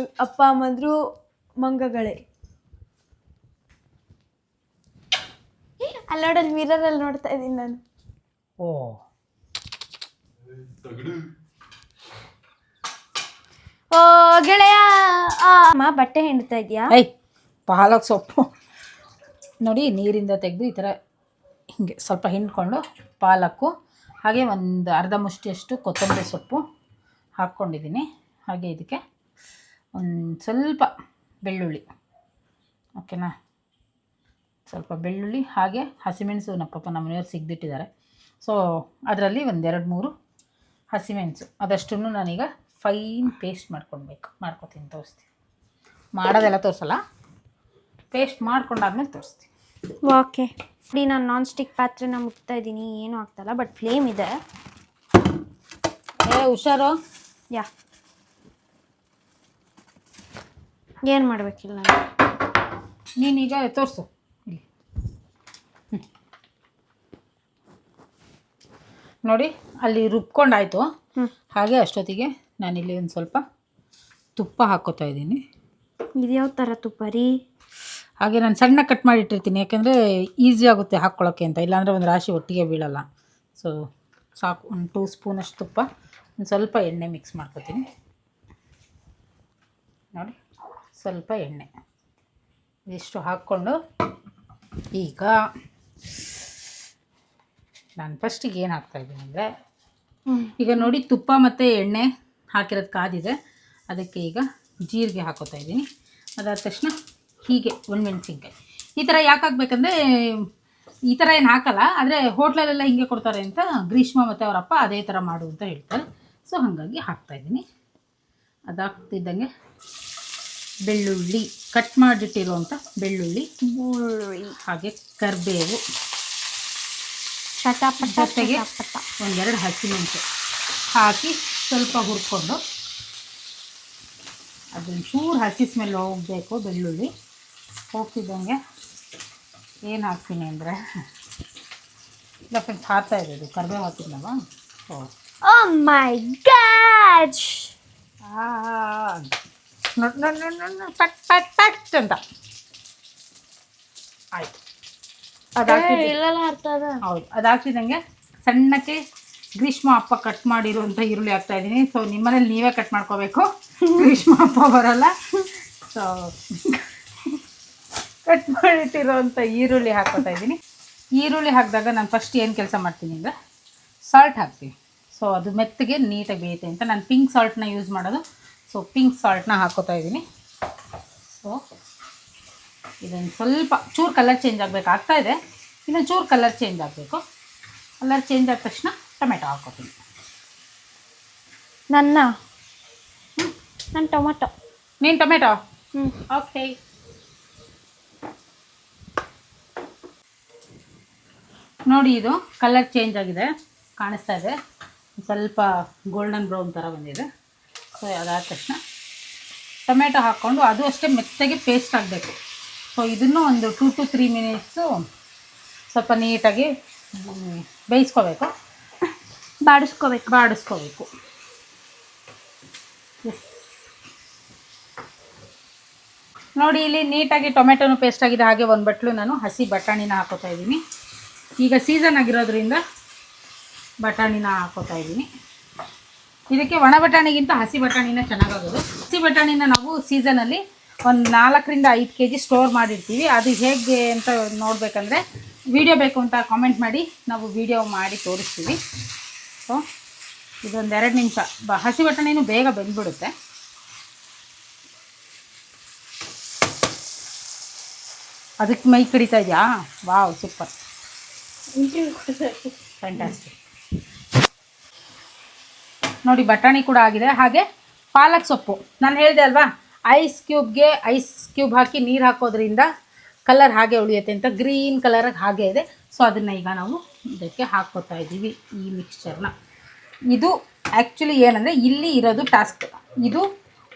ಅಮ್ಮಂದ್ರು ಮಂಗಗಳೇ. ಅಲ್ಲೋಡಲ್ಲಿ ಮಿರರಲ್ಲಿ ನೋಡ್ತಾ ಇದ್ದೀನಿ ನಾನು. ಓ, ಓ ಗೆಳೆಯ, ಅಮ್ಮ ಬಟ್ಟೆ ಹಿಂಡ್ತಾ ಇದೆಯಾ? ಪಾಲಕ್ ಸೊಪ್ಪು ನೋಡಿ ನೀರಿಂದ ತೆಗೆದು ಈ ಥರ ಹಿಂಗೆ ಸ್ವಲ್ಪ ಹಿಂಡ್ಕೊಂಡು ಪಾಲಕ್ಕು ಹಾಗೆ ಒಂದು ಅರ್ಧ ಮುಷ್ಟಿಯಷ್ಟು ಕೊತ್ತಂಬರಿ ಸೊಪ್ಪು ಹಾಕ್ಕೊಂಡಿದ್ದೀನಿ. ಹಾಗೆ ಇದಕ್ಕೆ ಒಂದು ಸ್ವಲ್ಪ ಬೆಳ್ಳುಳ್ಳಿ, ಓಕೆನಾ? ಸ್ವಲ್ಪ ಬೆಳ್ಳುಳ್ಳಿ ಹಾಗೆ ಹಸಿಮೆಣಸು ನಮ್ಮ ಮನೆಯವ್ರು ಸಿಗ್ದಿಟ್ಟಿದ್ದಾರೆ. ಸೊ ಅದರಲ್ಲಿ 1-2-3 ಹಸಿಮೆಣಸು ಅದಷ್ಟನ್ನು ನಾನೀಗ ಫೈನ್ ಪೇಸ್ಟ್ ಮಾಡ್ಕೊತೀನಿ. ತೋರಿಸ್ತೀನಿ, ಮಾಡೋದೆಲ್ಲ ತೋರಿಸಲ್ಲ, ಪೇಸ್ಟ್ ಮಾಡ್ಕೊಂಡಾದ್ಮೇಲೆ ತೋರಿಸ್ತೀನಿ. ಓಕೆ ನೋಡಿ, ನಾನು ನಾನ್ ಸ್ಟಿಕ್ ಪಾತ್ರೆನ ಮುಟ್ತಾ ಇದ್ದೀನಿ, ಏನೂ ಆಗ್ತಾಯಿಲ್ಲ, ಬಟ್ ಫ್ಲೇಮ್ ಇದೆ. ಹುಷಾರು. ಏನು ಮಾಡಬೇಕಿಲ್ಲ ನೀನೀಗ ತೋರಿಸು ಇಲ್ಲಿ. ನೋಡಿ ಅಲ್ಲಿ ರುಬ್ಕೊಂಡಾಯಿತು. ಹಾಗೆ ಅಷ್ಟೊತ್ತಿಗೆ ನಾನಿಲ್ಲಿ ಒಂದು ಸ್ವಲ್ಪ ತುಪ್ಪ ಹಾಕ್ಕೋತಾ ಇದ್ದೀನಿ. ಇದು ಯಾವ ಥರ ತುಪ್ಪ ರೀ? ಹಾಗೆ ನಾನು ಸಣ್ಣ ಕಟ್ ಮಾಡಿಟ್ಟಿರ್ತೀನಿ, ಯಾಕೆಂದರೆ ಈಸಿ ಆಗುತ್ತೆ ಹಾಕ್ಕೊಳ್ಳೋಕ್ಕೆ ಅಂತ, ಇಲ್ಲಾಂದರೆ ಒಂದು ರಾಶಿ ಒಟ್ಟಿಗೆ ಬೀಳಲ್ಲ. ಸೊ ಸಾಕು, ಒಂದು 2 ಸ್ಪೂನಷ್ಟು ತುಪ್ಪ, ಒಂದು ಸ್ವಲ್ಪ ಎಣ್ಣೆ ಮಿಕ್ಸ್ ಮಾಡ್ಕೊತೀನಿ. ನೋಡಿ ಸ್ವಲ್ಪ ಎಣ್ಣೆ ಇದಿಷ್ಟು ಹಾಕ್ಕೊಂಡು ಈಗ ನಾನು ಫಸ್ಟಿಗೆ ಏನು ಹಾಕ್ತಾಯಿದ್ದೀನಿ ಅಂದರೆ, ಈಗ ನೋಡಿ ತುಪ್ಪ ಮತ್ತು ಎಣ್ಣೆ ಹಾಕಿರೋದು ಕಾದಿದೆ, ಅದಕ್ಕೆ ಈಗ ಜೀರಿಗೆ ಹಾಕೋತಾ ಇದ್ದೀನಿ. ಅದಾದ ತಕ್ಷಣ ಹೀಗೆ ಒಣಮೆಣಸಿನ್ಕಾಯಿ ಈ ಥರ ಯಾಕೆ ಹಾಕ್ಬೇಕಂದ್ರೆ ಈ ಥರ ಏನು ಹಾಕಲ್ಲ, ಆದರೆ ಹೋಟ್ಲಲ್ಲೆಲ್ಲ ಹಿಂಗೆ ಕೊಡ್ತಾರೆ ಅಂತ ಗ್ರೀಷ್ಮ ಮತ್ತು ಅವರಪ್ಪ ಅದೇ ಥರ ಮಾಡು ಅಂತ ಹೇಳ್ತಾರೆ. ಸೊ ಹಾಗಾಗಿ ಹಾಕ್ತಾಯಿದ್ದೀನಿ. ಅದಾಗ್ತಿದ್ದಂಗೆ ಬೆಳ್ಳುಳ್ಳಿ, ಕಟ್ ಮಾಡಿಟ್ಟಿರುವಂಥ ಬೆಳ್ಳುಳ್ಳಿ, ಹಾಗೆ ಕರಿಬೇವು, ಜೊತೆಗೆ ಒಂದೆರಡು ಹಸಿಮೆಣಸು ಹಾಕಿ ಸ್ವಲ್ಪ ಹುರ್ಕೊಂಡು ಅದನ್ನು ಚೂರು ಹಸಿ ಸ್ಮೆಲ್ ಹೋಗಬೇಕು. ಬೆಳ್ಳುಳ್ಳಿ ಹೋಗ್ತಿದ್ದಂಗೆ ಏನು ಹಾಕ್ತೀನಿ ಅಂದರೆ ಇಲ್ಲ ಫ್ರೆಂಡ್ಸ್ ಹಾಕ್ತಾ ಇರೋದು ಕರಿಬೇವು ಹಾಕಿದ್ನವ. ಓ ಮೈ ಗಾಡ್, ಪಟ್ ಪಟ್ ಪಟ್ ಅಂತ ಆಯಿತು. ಹೌದು, ಅದಾಗ್ತಿದ್ದಂಗೆ ಸಣ್ಣಕ್ಕೆ ಗ್ರೀಷ್ಮ ಅಪ್ಪ ಕಟ್ ಮಾಡಿರುವಂಥ ಈರುಳ್ಳಿ ಹಾಕ್ತಾಯಿದ್ದೀನಿ. ಸೊ ನಿಮ್ಮನೇಲಿ ನೀವೇ ಕಟ್ ಮಾಡ್ಕೋಬೇಕು, ಗ್ರೀಷ್ಮ ಅಪ್ಪ ಬರೋಲ್ಲ. ಸೊ ಕಟ್ ಮಾಡಿಟ್ಟಿರೋವಂಥ ಈರುಳ್ಳಿ ಹಾಕ್ಕೋತಾ ಇದ್ದೀನಿ. ಈರುಳ್ಳಿ ಹಾಕಿದಾಗ ನಾನು ಫಸ್ಟ್ ಏನು ಕೆಲಸ ಮಾಡ್ತೀನಿ ಅಂದರೆ ಸಾಲ್ಟ್ ಹಾಕ್ತೀನಿ. ಸೊ ಅದು ಮೆತ್ತಗೆ ನೀಟಾಗಿ ಬೇಯುತ್ತೆ ಅಂತ ನಾನು ಪಿಂಕ್ ಸಾಲ್ಟ್ನ ಯೂಸ್ ಮಾಡೋದು. ಸೊ ಪಿಂಕ್ ಸಾಲ್ಟ್ನ ಹಾಕ್ಕೋತಾ ಇದ್ದೀನಿ. ಸೊ ಇದೊಂದು ಸ್ವಲ್ಪ ಚೂರು ಕಲರ್ ಚೇಂಜ್ ಆಗಬೇಕಾಗ್ತಾಯಿದೆ, ಇನ್ನೊಂದು ಚೂರು ಕಲರ್ ಚೇಂಜ್ ಆಗಬೇಕು. ಕಲರ್ ಚೇಂಜ್ ಆದ ತಕ್ಷಣ ಟೊಮೆಟೊ ಹಾಕ್ಕೋತೀನಿ. ನಾನು ಟೊಮೆಟೊ, ನೀನು ಟೊಮೆಟೊ. ಓಕೆ, ನೋಡಿ ಇದು ಕಲರ್ ಚೇಂಜ್ ಆಗಿದೆ, ಕಾಣಿಸ್ತಾ ಇದೆ, ಸ್ವಲ್ಪ ಗೋಲ್ಡನ್ ಬ್ರೌನ್ ಥರ ಬಂದಿದೆ. ಸೊ ಅದಾದ ತಕ್ಷಣ ಟೊಮೆಟೊ ಹಾಕ್ಕೊಂಡು ಅದು ಅಷ್ಟೇ ಮೆತ್ತಗೆ ಪೇಸ್ಟ್ ಆಗಬೇಕು. ಸೊ ಇದನ್ನು ಒಂದು 2 to 3 ಮಿನಿಟ್ಸು ಸ್ವಲ್ಪ ನೀಟಾಗಿ ಬೇಯಿಸ್ಕೋಬೇಕು, ಬಾಡಿಸ್ಕೋಬೇಕು. ನೋಡಿ ಇಲ್ಲಿ ನೀಟಾಗಿ ಟೊಮೆಟೊನು ಪೇಸ್ಟ್ ಆಗಿದೆ. ಹಾಗೆ ಒಂದು ಬಟ್ಲು ನಾನು ಹಸಿ ಬಟಾಣಿನ ಹಾಕೋತಾ ಇದ್ದೀನಿ. ಈಗ ಸೀಸನ್ ಆಗಿರೋದ್ರಿಂದ ಬಟಾಣಿನ ಹಾಕೋತಾ ಇದ್ದೀನಿ. ಇದಕ್ಕೆ ಒಣ ಬಟಾಣಿಗಿಂತ ಹಸಿ ಬಟಾಣಿನ ಚೆನ್ನಾಗಾಗೋದು. ಹಸಿ ಬಟಾಣಿನ ನಾವು ಸೀಸನಲ್ಲಿ ಒಂದು 4 to 5 kg ಸ್ಟೋರ್ ಮಾಡಿರ್ತೀವಿ. ಅದು ಹೇಗೆ ಅಂತ ನೋಡಬೇಕಂದ್ರೆ ವಿಡಿಯೋ ಬೇಕು ಅಂತ ಕಾಮೆಂಟ್ ಮಾಡಿ, ನಾವು ವಿಡಿಯೋ ಮಾಡಿ ತೋರಿಸ್ತೀವಿ. ಸೊ ಇದೊಂದು 2 ನಿಮಿಷ ಹಸಿ ಬಟಾಣಿನೂ ಬೇಗ ಬೆಂದ್ಬಿಡುತ್ತೆ. ಅದಕ್ಕೆ ಮೈ ಕಡಿತಾ ಇದೆಯಾ? Wow, super, fantastic. ನೋಡಿ ಬಟಾಣಿ ಕೂಡ ಆಗಿದೆ. ಹಾಗೆ ಪಾಲಕ್ ಸೊಪ್ಪು ನಾನು ಹೇಳಿದೆ ಅಲ್ವಾ, ಐಸ್ ಕ್ಯೂಬ್ ಹಾಕಿ ನೀರು ಹಾಕೋದ್ರಿಂದ ಕಲರ್ ಹಾಗೆ ಉಳಿಯುತ್ತೆ ಅಂತ, ಗ್ರೀನ್ ಕಲರಾಗಿ ಹಾಗೆ ಇದೆ. ಸೊ ಅದನ್ನು ಈಗ ನಾವು ಇದಕ್ಕೆ ಹಾಕ್ಕೋತಾ ಇದ್ದೀವಿ ಈ ಮಿಕ್ಸ್ಚರ್ನ. ಇದು ಆ್ಯಕ್ಚುಲಿ ಏನಂದರೆ ಇಲ್ಲಿ ಇರೋದು ಟಾಸ್ಕ್. ಇದು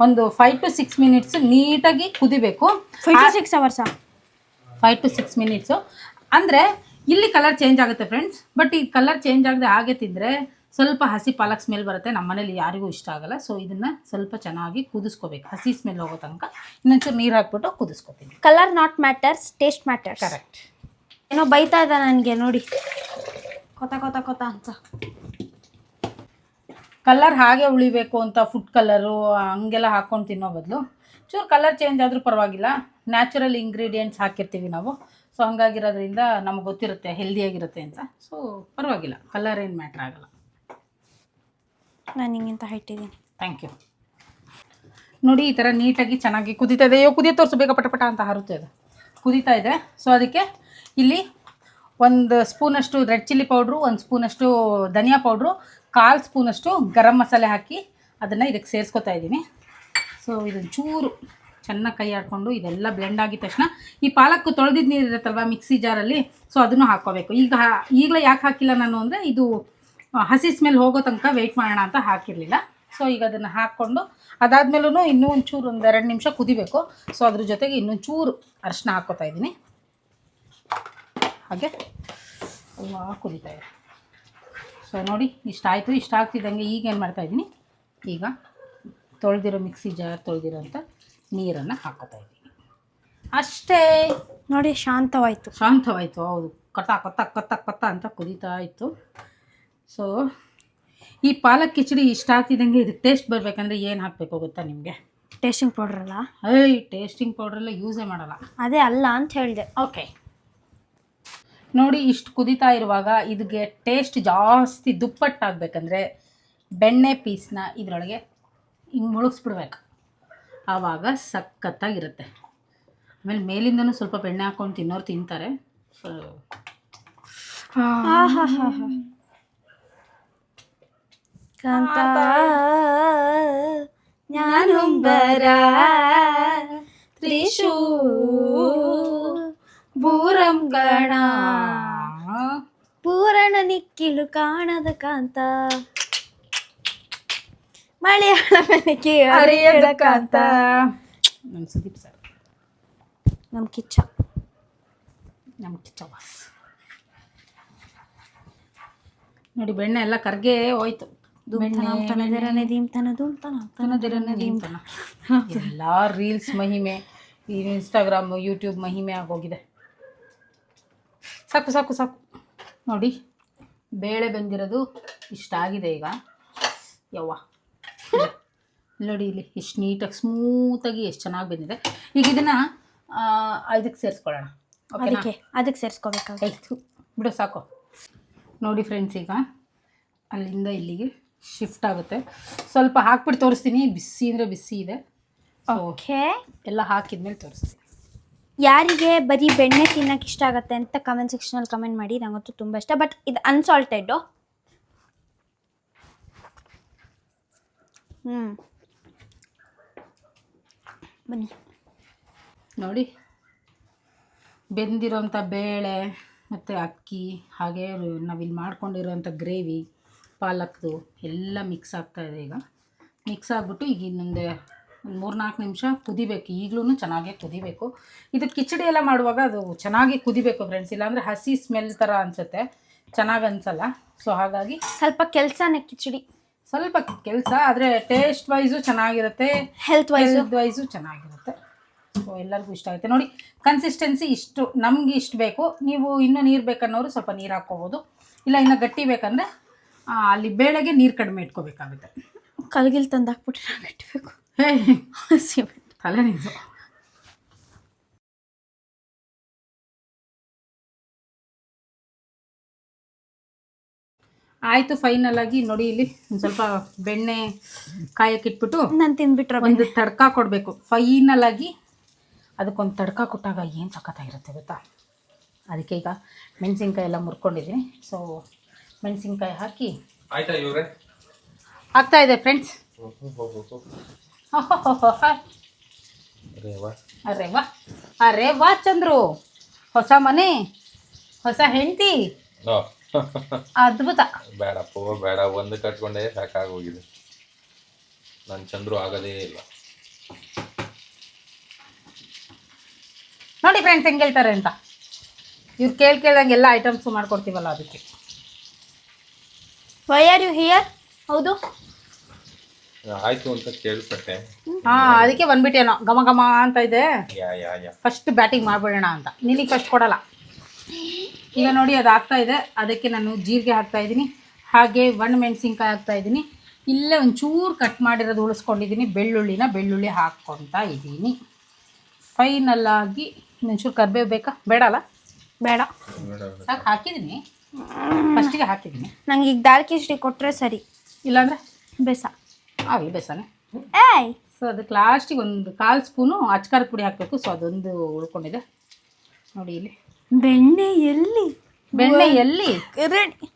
ಒಂದು 5 to 6 ಮಿನಿಟ್ಸ್ ನೀಟಾಗಿ ಕುದಿಬೇಕು. 5 to 6 hours 5 to 6 ಮಿನಿಟ್ಸು ಅಂದರೆ ಇಲ್ಲಿ ಕಲರ್ ಚೇಂಜ್ ಆಗುತ್ತೆ ಫ್ರೆಂಡ್ಸ್. ಬಟ್ ಈ ಕಲರ್ ಚೇಂಜ್ ಆಗದೆ ಹಾಗೆ ತಿಂದರೆ ಸ್ವಲ್ಪ ಹಸಿ ಪಾಲಕ್ ಸ್ಮೆಲ್ ಬರುತ್ತೆ, ನಮ್ಮ ಮನೇಲಿ ಯಾರಿಗೂ ಇಷ್ಟ ಆಗಲ್ಲ. ಸೊ ಇದನ್ನು ಸ್ವಲ್ಪ ಚೆನ್ನಾಗಿ ಕುದಿಸ್ಕೋಬೇಕು, ಹಸಿ ಸ್ಮೆಲ್ ಹೋಗೋ ತನಕ. ಇನ್ನೊಂಚೂರು ನೀರು ಹಾಕ್ಬಿಟ್ಟು ಕುದಿಸ್ಕೋತೀನಿ. Colour not matters, taste matters. Correct. ಏನೋ ಬೈತಾ ಇದ್ದ ನನಗೆ ನೋಡಿ, ಕೊತ ಅಂತ. ಕಲರ್ ಹಾಗೆ ಉಳಿಬೇಕು ಅಂತ ಫುಡ್ ಕಲರು ಹಂಗೆಲ್ಲ ಹಾಕ್ಕೊಂಡು ತಿನ್ನೋ ಬದಲು ಚೂರು ಕಲರ್ ಚೇಂಜ್ ಆದರೂ ಪರವಾಗಿಲ್ಲ, ನ್ಯಾಚುರಲ್ ಇಂಗ್ರೀಡಿಯೆಂಟ್ಸ್ ಹಾಕಿರ್ತೀವಿ ನಾವು. ಸೊ ಹಂಗಾಗಿರೋದ್ರಿಂದ ನಮಗೆ ಗೊತ್ತಿರುತ್ತೆ ಹೆಲ್ದಿಯಾಗಿರುತ್ತೆ ಅಂತ. ಸೊ ಪರವಾಗಿಲ್ಲ, ಕಲರ್ ಏನು ಮ್ಯಾಟ್ರ್ ಆಗಲ್ಲ. ನಾನು ಹಿಂಗಿಂತ ಇಟ್ಟಿದ್ದೀನಿ. Thank you. ನೋಡಿ ಈ ಥರ ನೀಟಾಗಿ ಚೆನ್ನಾಗಿ ಕುದೀತಾ ಇದೆ. ಅಯ್ಯೋ ಕುದಿಯ ತೋರಿಸು, ಬೇಗ ಪಟ ಅಂತ ಹರುತ್ತೆ, ಅದು ಕುದೀತಾ ಇದೆ. ಸೊ ಅದಕ್ಕೆ ಇಲ್ಲಿ 1 ಸ್ಪೂನಷ್ಟು ರೆಡ್ ಚಿಲ್ಲಿ ಪೌಡ್ರು, 1 ಸ್ಪೂನಷ್ಟು ಧನಿಯಾ ಪೌಡ್ರು, 1/4 ಸ್ಪೂನಷ್ಟು ಗರಂ ಮಸಾಲೆ ಹಾಕಿ ಅದನ್ನು ಇದಕ್ಕೆ ಸೇರಿಸ್ಕೊತಾ ಇದ್ದೀನಿ. ಸೊ ಇದನ್ನು ಚೂರು ಚೆನ್ನಾಗಿ ಕೈ ಆಡಿಕೊಂಡು ಇದೆಲ್ಲ ಬ್ಲೆಂಡ್ ಆಗಿದ ತಕ್ಷಣ ಈ ಪಾಲಕ್ಕು ತೊಳೆದಿದ್ದು ನೀರು ಇರುತ್ತಲ್ವ ಮಿಕ್ಸಿ ಜಾರಲ್ಲಿ, ಸೊ ಅದನ್ನು ಹಾಕ್ಕೋಬೇಕು. ಈಗಲೇ ಯಾಕೆ ಹಾಕಿಲ್ಲ ನಾನು ಅಂದರೆ ಇದು ಹಸಿ ಸ್ಮೆಲ್ ಹೋಗೋ ತನಕ ವೆಯ್ಟ್ ಮಾಡೋಣ ಅಂತ ಹಾಕಿರಲಿಲ್ಲ. ಸೊ ಈಗ ಅದನ್ನು ಹಾಕ್ಕೊಂಡು ಅದಾದಮೇಲೂ ಇನ್ನೂ ಒಂಚೂರು 1-2 ನಿಮಿಷ ಕುದಿಬೇಕು. ಸೊ ಅದ್ರ ಜೊತೆಗೆ ಇನ್ನೊಂದು ಚೂರು ಅರಿಶಿನ ಹಾಕ್ಕೋತಾ ಇದ್ದೀನಿ. ಹಾಗೆ ಕುದೀತಾ ಇದೆ. ಸೊ ನೋಡಿ ಇಷ್ಟಾಯಿತು. ಇಷ್ಟ ಆಗ್ತಿದ್ದಂಗೆ ಈಗ ಏನು ಮಾಡ್ತಾಯಿದ್ದೀನಿ, ಈಗ ತೊಳೆದಿರೋ ಮಿಕ್ಸಿ ಜಾರ್ ತೊಳೆದಿರೋಂಥ ನೀರನ್ನು ಹಾಕ್ಕೋತಾ ಇದ್ದೀನಿ. ಅಷ್ಟೇ ನೋಡಿ, ಶಾಂತವಾಯಿತು. ಹೌದು, ಕೊತ್ತ ಅಂತ ಕುದೀತಾ ಇತ್ತು. ಸೊ ಈ ಪಾಲಕ್ ಕಿಚಡಿ ಇಷ್ಟ ಆಗ್ತಿದ್ದಂಗೆ ಇದಕ್ಕೆ ಟೇಸ್ಟ್ ಬರಬೇಕಂದ್ರೆ ಏನು ಹಾಕಬೇಕು ಗೊತ್ತಾ ನಿಮಗೆ? ಟೇಸ್ಟಿಂಗ್ ಪೌಡ್ರ್ ಅಲ್ಲ? ಟೇಸ್ಟಿಂಗ್ ಪೌಡ್ರೆಲ್ಲ ಯೂಸೇ ಮಾಡಲ್ಲ. ಅದೇ ಅಲ್ಲ ಅಂತ ಹೇಳಿದೆ. ಓಕೆ, ನೋಡಿ ಇಷ್ಟು ಕುದೀತಾ ಇರುವಾಗ ಇದಕ್ಕೆ ಟೇಸ್ಟ್ ಜಾಸ್ತಿ ದುಪ್ಪಟ್ಟಾಗಬೇಕಂದ್ರೆ ಬೆಣ್ಣೆ ಪೀಸ್ನ ಇದರೊಳಗೆ ಹಿಂಗೆ ಮುಳುಗಿಸ್ಬಿಡ್ಬೇಕು. ಆವಾಗ ಸಖತ್ತಾಗಿರುತ್ತೆ. ಆಮೇಲೆ ಮೇಲಿಂದನೂ ಸ್ವಲ್ಪ ಬೆಣ್ಣೆ ಹಾಕ್ಕೊಂಡು ತಿನ್ನೋರು ತಿಂತಾರೆ. ಕಾಂತ ಜ್ಞಾನುಂಬರ ತ್ರಿಶೂ ಭೂರಂ ಗಣ ಪೂರಣ ನಿಕ್ಕಿಲು ಕಾಣದ ಕಾಂತ ಮಲಯಾಳ ಮನೆಗೆ ಅರಿಯದ ಕಾಂತ. ನಮ್ಮ ಸುದೀಪ್ ಸರ್, ನಮ್ಮ ಕಿಚ್ಚ ಬಾಸ್. ನೋಡಿ ಬೆಣ್ಣೆ ಎಲ್ಲ ಕರ್ಗೆ ಹೋಯ್ತು. ಎಲ್ಲ ರೀಲ್ಸ್ ಮಹಿಮೆ, ಈ ಇನ್ಸ್ಟಾಗ್ರಾಮ್ ಯೂಟ್ಯೂಬ್ ಮಹಿಮೆ ಆಗೋಗಿದೆ. ಸಾಕು ಸಾಕು ಸಾಕು. ನೋಡಿ ಬೇಳೆ ಬೆಂದಿರೋದು ಇಷ್ಟಾಗಿದೆ. ಈಗ ಯವ್ವ ನೋಡಿ ಇಲ್ಲಿ ಎಷ್ಟು ನೀಟಾಗಿ ಸ್ಮೂತಾಗಿ ಎಷ್ಟು ಚೆನ್ನಾಗಿ ಬಂದಿದೆ. ಈಗ ಇದನ್ನು ಇದಕ್ಕೆ ಸೇರಿಸ್ಕೊಳ್ಳೋಣ. ಅದಕ್ಕೆ ಸೇರಿಸ್ಕೋಬೇಕಾಯ್ತು ಬಿಡು ಸಾಕು. ನೋಡಿ ಫ್ರೆಂಡ್ಸ್, ಈಗ ಅಲ್ಲಿಂದ ಇಲ್ಲಿಗೆ ಶಿಫ್ಟ್ ಆಗುತ್ತೆ. ಸ್ವಲ್ಪ ಹಾಕ್ಬಿಟ್ಟು ತೋರಿಸ್ತೀನಿ. ಬಿಸಿ ಅಂದರೆ ಬಿಸಿ ಇದೆ. ಓಕೆ, ಎಲ್ಲ ಹಾಕಿದ್ಮೇಲೆ ತೋರಿಸ್ತೀನಿ. ಯಾರಿಗೆ ಬರೀ ಬೆಣ್ಣೆ ತಿನ್ನಕ್ಕೆ ಇಷ್ಟ ಆಗುತ್ತೆ ಅಂತ ಕಮೆಂಟ್ ಸೆಕ್ಷನಲ್ಲಿ ಕಮೆಂಟ್ ಮಾಡಿ. ನಂಗಂತೂ ತುಂಬ ಇಷ್ಟ. ಬಟ್ ಇದು ಅನ್ಸಾಲ್ಟೆಡ್ಡು. ಬನ್ನಿ ನೋಡಿ, ಬೆಂದಿರೋಂಥ ಬೇಳೆ ಮತ್ತು ಅಕ್ಕಿ, ಹಾಗೆ ನಾವಿಲ್ಲಿ ಮಾಡ್ಕೊಂಡಿರೋಂಥ ಗ್ರೇವಿ ಪಾಲಕ್ದು ಎಲ್ಲ ಮಿಕ್ಸ್ ಆಗ್ತಾಯಿದೆ. ಈಗ ಮಿಕ್ಸ್ ಆಗಿಬಿಟ್ಟು ಈಗ ಇನ್ನೊಂದು 3-4 ನಿಮಿಷ ಕುದಿಬೇಕು. ಈಗಲೂ ಚೆನ್ನಾಗೇ ಕುದಿಬೇಕು. ಇದು ಕಿಚಡಿ ಎಲ್ಲ ಮಾಡುವಾಗ ಅದು ಚೆನ್ನಾಗಿ ಕುದಿಬೇಕು ಫ್ರೆಂಡ್ಸ್. ಇಲ್ಲಾಂದರೆ ಹಸಿ ಸ್ಮೆಲ್ ಥರ ಅನಿಸುತ್ತೆ, ಚೆನ್ನಾಗಿ ಅನಿಸಲ್ಲ. ಸೊ ಹಾಗಾಗಿ ಸ್ವಲ್ಪ ಕೆಲಸನೇ ಕಿಚಡಿ, ಸ್ವಲ್ಪ ಕೆಲಸ, ಆದರೆ ಟೇಸ್ಟ್ ವೈಸು ಚೆನ್ನಾಗಿರುತ್ತೆ, ಹೆಲ್ತ್ ವೈಸು ಚೆನ್ನಾಗಿರುತ್ತೆ. ಸೊ ಎಲ್ಲರಿಗೂ ಇಷ್ಟ ಆಗುತ್ತೆ. ನೋಡಿ ಕನ್ಸಿಸ್ಟೆನ್ಸಿ ಇಷ್ಟು ನಮ್ಗೆ ಇಷ್ಟು ಬೇಕು. ನೀವು ಇನ್ನೂ ನೀರು ಬೇಕನ್ನೋರು ಸ್ವಲ್ಪ ನೀರು ಹಾಕ್ಕೋಬೋದು. ಇಲ್ಲ ಇನ್ನು ಗಟ್ಟಿ ಬೇಕಂದರೆ ಅಲ್ಲಿ ಬೇಳೆಗೆ ನೀರು ಕಡಿಮೆ ಇಟ್ಕೋಬೇಕಾಗುತ್ತೆ. ಕಲ್ಗಿಲ್ ತಂದು ಹಾಕ್ಬಿಟ್ರೆ ಗಟ್ಟಿಬೇಕು. ತಲೆ ನಿಂದು. ಆಯಿತು, ಫೈನಲ್ ಆಗಿ ನೋಡಿ ಇಲ್ಲಿ ಒಂದು ಸ್ವಲ್ಪ ಬೆಣ್ಣೆ ಕಾಯಕ್ಕಿಟ್ಬಿಟ್ಟು ನಾನು ತಿಂದ್ಬಿಟ್ರೆ ಒಂದು ತಡ್ಕ ಕೊಡಬೇಕು. ಫೈನಲ್ ಆಗಿ ಅದಕ್ಕೊಂದು ತಡ್ಕ ಕೊಟ್ಟಾಗ ಏನು ಸಖತ್ತಾಗಿರುತ್ತೆ ಗೊತ್ತಾ. ಅದಕ್ಕೆ ಈಗ ಮೆಣಸಿನ್ಕಾಯಿ ಎಲ್ಲ ಮುರ್ಕೊಂಡಿದ್ದೀನಿ. ಸೊ ಮೆಣಸಿನ್ಕಾಯಿ ಹಾಕಿ ಆಯ್ತಾ ಇವ್ರೆ ಆಗ್ತಾ ಇದೆ ಫ್ರೆಂಡ್ಸ್. ಅರೆ ವಾ ಚಂದ್ರು, ಹೊಸ ಮನೆ, ಹೊಸ ಹೆಂಡತಿ, ಅದ್ಭುತ. ಬೇಡಪ್ಪ ಬೇಡ, ಒಂದು ಕಟ್ಕೊಂಡೇ ಸಾಕಾಗೋಗಿದೆ. ನನ್ನ ಚಂದ್ರು ಆಗೋದೇ ಇಲ್ಲ. ನೋಡಿ ಫ್ರೆಂಡ್ಸ್ ಹೆಂಗೆ ಹೇಳ್ತಾರೆ ಅಂತ. ಇವ್ರು ಕೇಳ್ದಂಗೆ ಎಲ್ಲ ಐಟಮ್ಸು ಮಾಡ್ಕೊಡ್ತೀವಲ್ಲ ಅದಕ್ಕೆ. Why are you here? ಹೌದು ಆಯ್ತು ಅಂತ ಕೇಳ್ಪಟ್ಟೆ. ಅದಕ್ಕೆ ಬಂದ್ಬಿಟ್ಟೇನೋ ಘಮ ಘಮ ಅಂತ ಇದೆ. ಯಾ ಫಸ್ಟ್ ಬ್ಯಾಟಿಂಗ್ ಮಾಡ್ಬಿಡೋಣ ಅಂತ. ನಿನಗೆ ಫಸ್ಟ್ ಕೊಡಲ್ಲ. ಈಗ ನೋಡಿ ಅದು ಆಗ್ತಾ ಇದೆ. ಅದಕ್ಕೆ ನಾನು ಜೀರಿಗೆ ಹಾಕ್ತಾ ಇದ್ದೀನಿ, ಹಾಗೆ ಒಣಮೆಣಸಿನ್ಕಾಯಿ ಹಾಕ್ತಾ ಇದ್ದೀನಿ. ಇಲ್ಲೇ ಒಂಚೂರು ಕಟ್ ಮಾಡಿರೋದು ಉಳಿಸ್ಕೊಂಡಿದ್ದೀನಿ. ಬೆಳ್ಳುಳ್ಳಿ ಹಾಕ್ಕೊತಾ ಇದ್ದೀನಿ. ಫೈನಲ್ ಆಗಿ ಒಂಚೂರು ಕರಿಬೇವು ಬೇಕಾ? ಬೇಡ ಅಲ್ಲ, ಬೇಡ ಸಾಕು. ಹಾಕಿದ್ದೀನಿ, ಫಸ್ಟಿಗೆ ಹಾಕಿದ್ದೀನಿ. ನಂಗೆ ಈಗ ದಾಲ್ ಕಿಚಡಿ ಕೊಟ್ಟರೆ ಸರಿ, ಇಲ್ಲಾಂದರೆ ಬೇಸ ಆಗಲಿ ಬೇಸನೆ. ಏಯ್ ಸೊ ಅದಕ್ಕೆ ಲಾಸ್ಟಿಗೆ ಒಂದು 1/4 ಸ್ಪೂನು ಅಚ್ಕಾರದ ಪುಡಿ ಹಾಕಬೇಕು. ಸೊ ಅದೊಂದು ಉಳ್ಕೊಂಡಿದೆ ನೋಡಿ ಇಲ್ಲಿ. ಬೆಣ್ಣೆ ಎಲ್ಲಿ ರೆಡಿ.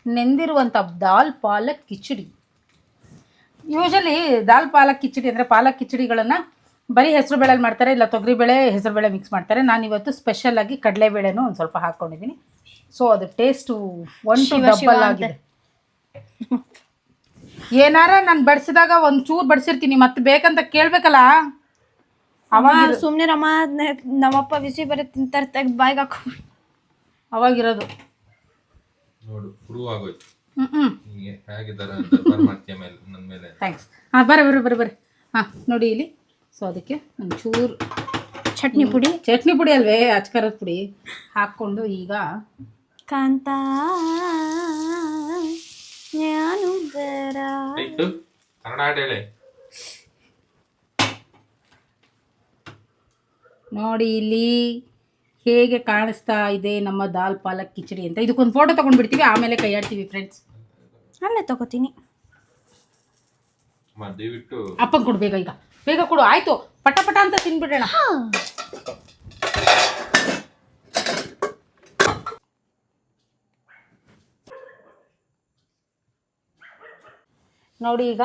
ನೆಂದಿರುವಂಥ ದಾಲ್ ಪಾಲಕ್ ಕಿಚಡಿ. ಯೂಶಲಿ ದಾಲ್ ಪಾಲಕ್ ಕಿಚಡಿ ಅಂದರೆ ಪಾಲಕ್ ಕಿಚಡಿಗಳನ್ನು ಬರೀ ಹೆಸರು ಬೇಳೆಲಿ ಮಾಡ್ತಾರೆ, ಇಲ್ಲ ತೊಗರಿಬೇಳೆ ಹೆಸರು ಬೇಳೆ ಮಿಕ್ಸ್ ಮಾಡ್ತಾರೆ. ನಾನಿವತ್ತು ಸ್ಪೆಷಲಾಗಿ ಕಡಲೆಬೇಳೆನೂ ಒಂದು ಸ್ವಲ್ಪ ಹಾಕ್ಕೊಂಡಿದ್ದೀನಿ. ಸೊ ಅದು ಟೇಸ್ಟು 1 to ಡಬಲ್ ಆಗಿದೆ. ಏನಾರ ನಾನು ಬಡಿಸಿದಾಗ ಒಂಚೂರು ಬಡಿಸಿರ್ತೀನಿ, ಮತ್ತೆ ಬೇಕಂತ ಕೇಳಬೇಕಲ್ಲ. ಅವಾಗ ಸುಮ್ಮನೆ ನಮ್ಮಪ್ಪ ಬಿಸಿ ಬರೀ ತಿಂತಾರೆ, ತೆಗ್ದು ಬಾಯಿಗೆ ಹಾಕೋ. ಅವಾಗಿರೋದು ನೋಡು ಪ್ರೂವ್ ಆಗೋಯ್ತು. ಹೇಗಿದ್ದಾರೆ ಮಾಡ್ತೀಯ ಮೇಲೆ ನನ್ನ ಮೇಲೆ. ಥ್ಯಾಂಕ್ಸ್. ಹಾಂ ಬರ್ರಿ. ಹಾಂ ನೋಡಿ ಇಲ್ಲಿ. ಸೊ ಅದಕ್ಕೆ ಒಂಚೂರು ಚಟ್ನಿ ಪುಡಿ ಅಲ್ವೇ, ಅಚ್ಕಾರದ ಪುಡಿ ಹಾಕ್ಕೊಂಡು ಈಗ ಕಾಂತ ಕನ್ನಡ ಹೇಳಿ. ನೋಡಿ ಇಲ್ಲಿ ಹೇಗೆ ಕಾಣಿಸ್ತಾ ಇದೆ ನಮ್ಮ ದಾಲ್ ಪಾಲಕ್ ಕಿಚಡಿ ಅಂತ. ಇದಕ್ಕೊಂದು ಫೋಟೋ ತೊಗೊಂಡ್ಬಿಡ್ತೀವಿ, ಆಮೇಲೆ ಕೈ ಆಡ್ತೀವಿ ಫ್ರೆಂಡ್ಸ್. ಅಲ್ಲೇ ತಗೋತೀನಿ. ದಯವಿಟ್ಟು ಅಪ್ಪಂಗೆ ಕೊಡು ಬೇಗ, ಈಗ ಬೇಗ ಕೊಡು. ಆಯ್ತು, ಪಟ ಪಟ ಅಂತ ತಿನ್ಬಿಡೋಣ. ನೋಡಿ ಈಗ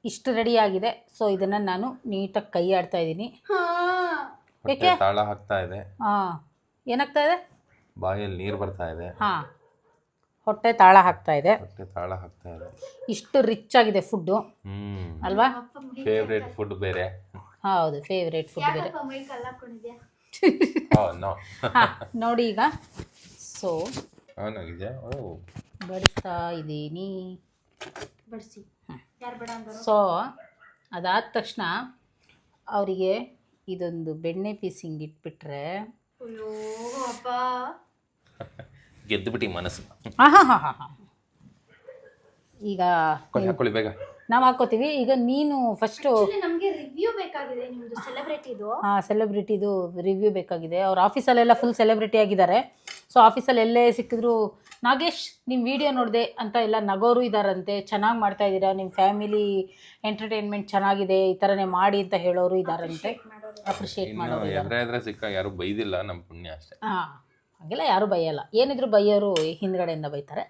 ಇಷ್ಟು ರೆಡಿ ಆಗಿದೆ. ಸೊ ಇದನ್ನು ನಾನು ನೀಟಾಗಿ ಕೈ ಆಡ್ತಾ ಇದ್ದೀನಿ. ಹೊಟ್ಟೆ ತಾಳ ಹಾಕ್ತಾ ಇದೆ. ಹಾಂ, ಏನಾಗ್ತಾ ಇದೆ? ಬಾಯಲ್ಲಿ ನೀರು ಬರ್ತಾ ಇದೆ. ಹಾಂ, ಹೊಟ್ಟೆ ತಾಳ ಹಾಕ್ತಾ ಇದೆ. ಹೊಟ್ಟೆ ತಾಳ ಹಾಕ್ತಾ ಇದೆ. ಇಷ್ಟು ರಿಚ್ ಆಗಿದೆ ಫುಡ್ಡು ಅಲ್ವಾ? ಫೇವ್ರೇಟ್ ಫುಡ್ ಬೇರೆ. ಹೌದು, ಫೇವ್ರೇಟ್ ಫುಡ್ ಬೇರೆ. ಹಾಂ, ನೋಡಿ ಈಗ ಸೊ ಬಡಿಸ್ತಾ ಇದ್ದೀನಿ. ಸೊ ಅದಾದ ತಕ್ಷಣ ಅವರಿಗೆ ಇದೊಂದು ಬೆಣ್ಣೆ ಪೀಸ್ ಹಿಂಗೆ ಇಟ್ಬಿಟ್ರೆ ಗೆದ್ದುಬಿಟ್ಟು ಮನಸ್ಸು. ಈಗ ಹಾಕೊಳ್ಳಿ ಬೇಗ. ನಾವು ಹಾಕೋತೀವಿ. ಈಗ ನೀನು ಫಸ್ಟು ನಮಗೆ ರಿವ್ಯೂ ಬೇಕಾಗಿದೆ ನಿಮ್ಮದು ಸೆಲೆಬ್ರಿಟಿದು. ಹಾಂ, ಸೆಲೆಬ್ರಿಟಿದು ರಿವ್ಯೂ ಬೇಕಾಗಿದೆ. ಅವ್ರ ಆಫೀಸಲ್ಲೆಲ್ಲ ಫುಲ್ ಸೆಲೆಬ್ರಿಟಿ ಆಗಿದ್ದಾರೆ. ಸೊ ಆಫೀಸಲ್ಲಿ ಎಲ್ಲೇ ಸಿಕ್ಕಿದ್ರು ನಾಗೇಶ್ ನಿಮ್ಮ ವಿಡಿಯೋ ನೋಡಿದೆ ಅಂತ ಎಲ್ಲ ನಗೋರು ಇದ್ದಾರಂತೆ. ಚೆನ್ನಾಗಿ ಮಾಡ್ತಾ ಇದ್ದೀರಾ, ನಿಮ್ಮ ಫ್ಯಾಮಿಲಿ ಎಂಟರ್ಟೈನ್ಮೆಂಟ್ ಚೆನ್ನಾಗಿದೆ, ಈ ಥರನೇ ಮಾಡಿ ಅಂತ ಹೇಳೋರು ಇದ್ದಾರಂತೆ. ಅಪ್ರಿಷಿಯೇಟ್ ಮಾಡೋರು ಎದ್ರೆ ಸಿಕ್ಕ ಯಾರು ಬೈದಿಲ್ಲ, ನಮ್ಮ ಪುಣ್ಯ ಅಷ್ಟೇ. ಹಾಂ, ಹಾಗೆಲ್ಲ ಯಾರೂ ಬೈಯಲ್ಲ. ಏನಿದ್ರು ಬೈಯೋರು ಹಿಂದ್ಗಡೆಯಿಂದ ಬೈತಾರೆ.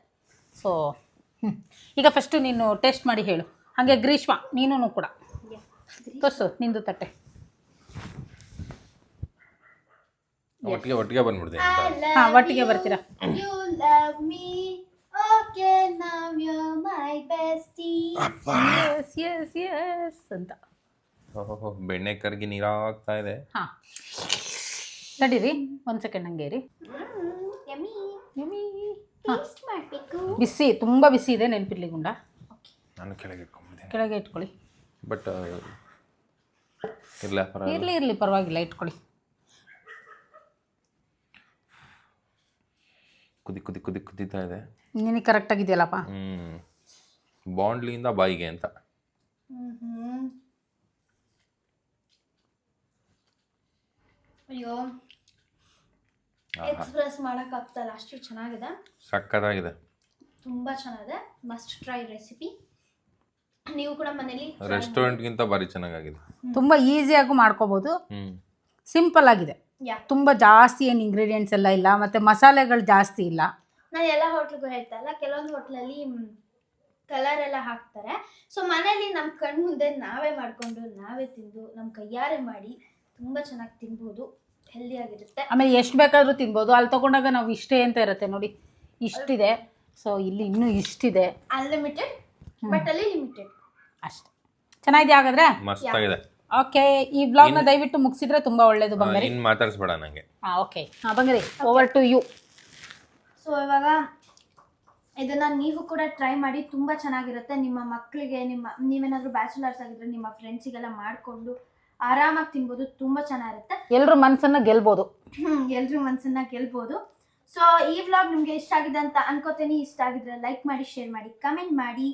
ಸೊ ಈಗ ಫಸ್ಟು ನೀನು ಟೇಸ್ಟ್ ಮಾಡಿ ಹೇಳು. ಹಾಗೆ ಗ್ರೀಷ್ಮ ನೀನು ಕೂಡ ತೋರಿಸು ನಿಂದು ತಟ್ಟೆ. ಒಟ್ಟಿಗೆ ಬಂದ್ಬಿಡ್ತೀನಿ. ಹಾಂ, ಒಟ್ಟಿಗೆ ಬರ್ತೀರಾ? ಅಂತ ಬೆಣ್ಣೆ ಕರ್ಗಿ ನೀರಾಗ್ತಾ ಇದೆ. ಹಾಂ, ತಡೀರಿ ಒಂದು ಸೆಕೆಂಡ್, ಹಂಗೆ ರೀ. ಬಿಸಿ, ತುಂಬ ಬಿಸಿ ಇದೆ, ನೆನಪಿರ್ಲಿ ಗುಂಡ. ನಾನು ಕೆಳಗೆ ಇಟ್ಕೊಂಡ್ಬಿಡ್ತೀನಿ. ಕೆಳಗೆ ಇಟ್ಕೊಳ್ಳಿ. ಬಟ್ ಇರಲಿ ಪರವಾಗಿಲ್ಲ, ಇಟ್ಕೊಳ್ಳಿ. ಕುದೀತಾ ಇದೆ. ನಿನಗೆ ಕರೆಕ್ಟಾಗಿದೆಯಲ್ಲಪ್ಪ. ಬಾಂಡ್ಲಿಂದ ಬಾಯಿಗೆ ಅಂತ. ಅಯ್ಯೋ, ಎಕ್ಸ್ಪ್ರೆಸ್ ಮಾಡಕ್ ಆಗ್ತಲ್ಲ, ಅಷ್ಟು ಚೆನ್ನಾಗಿದೆ. ಸಕ್ಕತ್ತಾಗಿದೆ, ತುಂಬಾ ಚೆನ್ನಾಗಿದೆ. Must try recipe. ನೀವು ಕೂಡ ಮನೇಲಿ ರೆಸ್ಟೋರೆಂಟ್ಗಿಂತ ಭಾರಿ ಚೆನ್ನಾಗಿದೆ. ತುಂಬ ಈಸಿಯಾಗೂ ಮಾಡ್ಕೋಬೋದು, ಸಿಂಪಲ್ ಆಗಿದೆ. ತುಂಬ ಜಾಸ್ತಿ ಏನು ಇಂಗ್ರೀಡಿಯೆಂಟ್ಸ್ ಎಲ್ಲ ಇಲ್ಲ, ಮತ್ತು ಮಸಾಲೆಗಳು ಜಾಸ್ತಿ ಇಲ್ಲ. ನಾನು ಎಲ್ಲ ಹೋಟ್ಲಿಗೂ ಹೇಳ್ತಾ ಇಲ್ಲ, ಕೆಲವೊಂದು ಹೋಟ್ಲಲ್ಲಿ ಕಲರ್ ಎಲ್ಲ ಹಾಕ್ತಾರೆ. ಸೊ ಮನೇಲಿ ನಮ್ಮ ಕಣ್ಣು ಮುಂದೆ ನಾವೇ ಮಾಡಿಕೊಂಡು ನಾವೇ ತಿಂದು ನಮ್ಮ ಕೈಯಾರೆ ಮಾಡಿ ತುಂಬ ಚೆನ್ನಾಗಿ ತಿನ್ಬೋದು, ಹೆಲ್ದಿಯಾಗಿರುತ್ತೆ. ಆಮೇಲೆ ಎಷ್ಟು ಬೇಕಾದರೂ ತಿನ್ಬೋದು. ಅಲ್ಲಿ ತೊಗೊಂಡಾಗ ನಾವು ಇಷ್ಟೇ ಅಂತ ಇರುತ್ತೆ ನೋಡಿ, ಇಷ್ಟಿದೆ. ಸೊ ಇಲ್ಲಿ ಇನ್ನೂ ಇಷ್ಟಿದೆ, ಅನ್ಲಿಮಿಟೆಡ್ ಬಟ್ ಅಲ್ಲಿ ಲಿಮಿಟೆಡ್ ಅಷ್ಟೇ. ಚೆನ್ನಾಗಿದೆ ಹಾಗಾದ್ರೆ? ಮಸ್ತಾಗಿದೆ. ಓಕೆ, ಈ ವ್ಲಾಗ್ನ ದಯವಿಟ್ಟು ಮುಗಿಸಿದ್ರೆ ತುಂಬ ಒಳ್ಳೇದು. ಬಂಗಾರಿ ಇನ್ನು ಮಾತಾಡಿಸ್ಬೇಡ ನನಗೆ. ಹಾಂ, ಓಕೆ. ಹಾಂ ಬಂಗಾರಿ, ಓವರ್ ಟು ಯು. ಸೊ ಇವಾಗ ಇದನ್ನು ನೀವು ಕೂಡ ಟ್ರೈ ಮಾಡಿ, ತುಂಬ ಚೆನ್ನಾಗಿರುತ್ತೆ. ನಿಮ್ಮ ಮಕ್ಕಳಿಗೆ, ನೀವೇನಾದರೂ ಬ್ಯಾಚುಲರ್ಸ್ ಆಗಿದ್ರೆ ನಿಮ್ಮ ಫ್ರೆಂಡ್ಸಿಗೆಲ್ಲ ಮಾಡಿಕೊಂಡು ಆರಾಮಾಗಿ ತಿನ್ಬೋದು, ತುಂಬ ಚೆನ್ನಾಗಿರುತ್ತೆ. ಎಲ್ಲರೂ ಮನಸ್ಸನ್ನು ಗೆಲ್ಬೋದು. ಎಲ್ಲರೂ ಮನಸ್ಸನ್ನು ಗೆಲ್ಬೋದು. ಸೊ ಈ ವ್ಲಾಗ್ ನಿಮಗೆ ಇಷ್ಟ ಆಗಿದೆ ಅಂತ ಅನ್ಕೋತೀನಿ. ಇಷ್ಟ ಆಗಿದ್ರೆ ಲೈಕ್ ಮಾಡಿ, ಶೇರ್ ಮಾಡಿ, ಕಮೆಂಟ್ ಮಾಡಿ,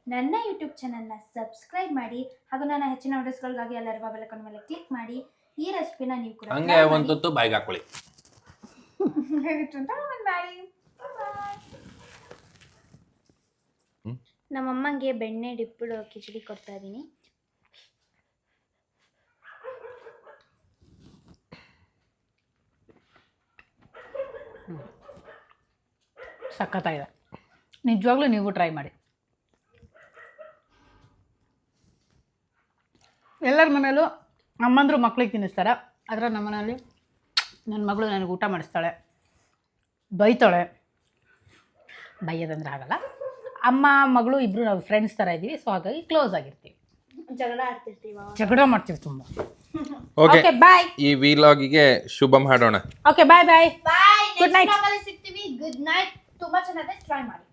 ನನ್ನ ಯೂಟ್ಯೂಬ್ ಚಾನಲ್ನ ಸಬ್ಸ್ಕ್ರೈಬ್ ಮಾಡಿ, ಹಾಗೂ ನನ್ನ ಹೆಚ್ಚಿನ ವಿಡಿಯೋಸ್ಗಳಿಗಾಗಿ ಎಲ್ಲರೂ ಬೆಲ್ ಐಕಾನ್ ಮೇಲೆ ಕ್ಲಿಕ್ ಮಾಡಿ. ಈ ರೆಸಿಪಿನ ನೀವು ಕೂಡ ಹಂಗೆ ಒಂದು ತುತ್ತು ಬಾಯಿಗೆ ಹಾಕೊಳ್ಳಿ. ನಮ್ಮಮ್ಮಂಗೆ ಬೆಣ್ಣೆ ಡಿಪ್ಪಳು ಕಿಚಡಿ ಕೊಡ್ತಾ ಇದ್ದೀನಿ. ಸಖತ್ತಾಗಿದೆ, ನಿಜವಾಗ್ಲೂ ನೀವು ಟ್ರೈ ಮಾಡಿ. ಎಲ್ಲರ ಮನೇಲೂ ಅಮ್ಮಂದರು ಮಕ್ಳಿಗೆ ತಿನ್ನಿಸ್ತಾರೆ, ಆದರೆ ನಮ್ಮ ಮನೇಲಿ ನನ್ನ ಮಗಳು ನನಗೆ ಊಟ ಮಾಡಿಸ್ತಾಳೆ, ಬೈತಾಳೆ. ಬೈಯೋದಂದ್ರೆ ಆಗಲ್ಲ, ಅಮ್ಮ ಮಗಳು ಇಬ್ಬರು ನಾವು ಫ್ರೆಂಡ್ಸ್ ಥರ ಇದ್ದೀವಿ. ಸೊ ಹಾಗಾಗಿ ಕ್ಲೋಸ್ ಆಗಿರ್ತೀವಿ, ಜಗಳ ಮಾಡ್ತೀವಿ ತುಂಬ. Okay bye. ಈ ವಿಲಾಗಿಗೆ ಶುಭಂ ಹಾಡೋಣ. Okay bye bye. Good night. ಸಿಗ್ತೀವಿ. Good night. ತುಂಬ ಚೆನ್ನಾಗಿದೆ, ಟ್ರೈ ಮಾಡಿ.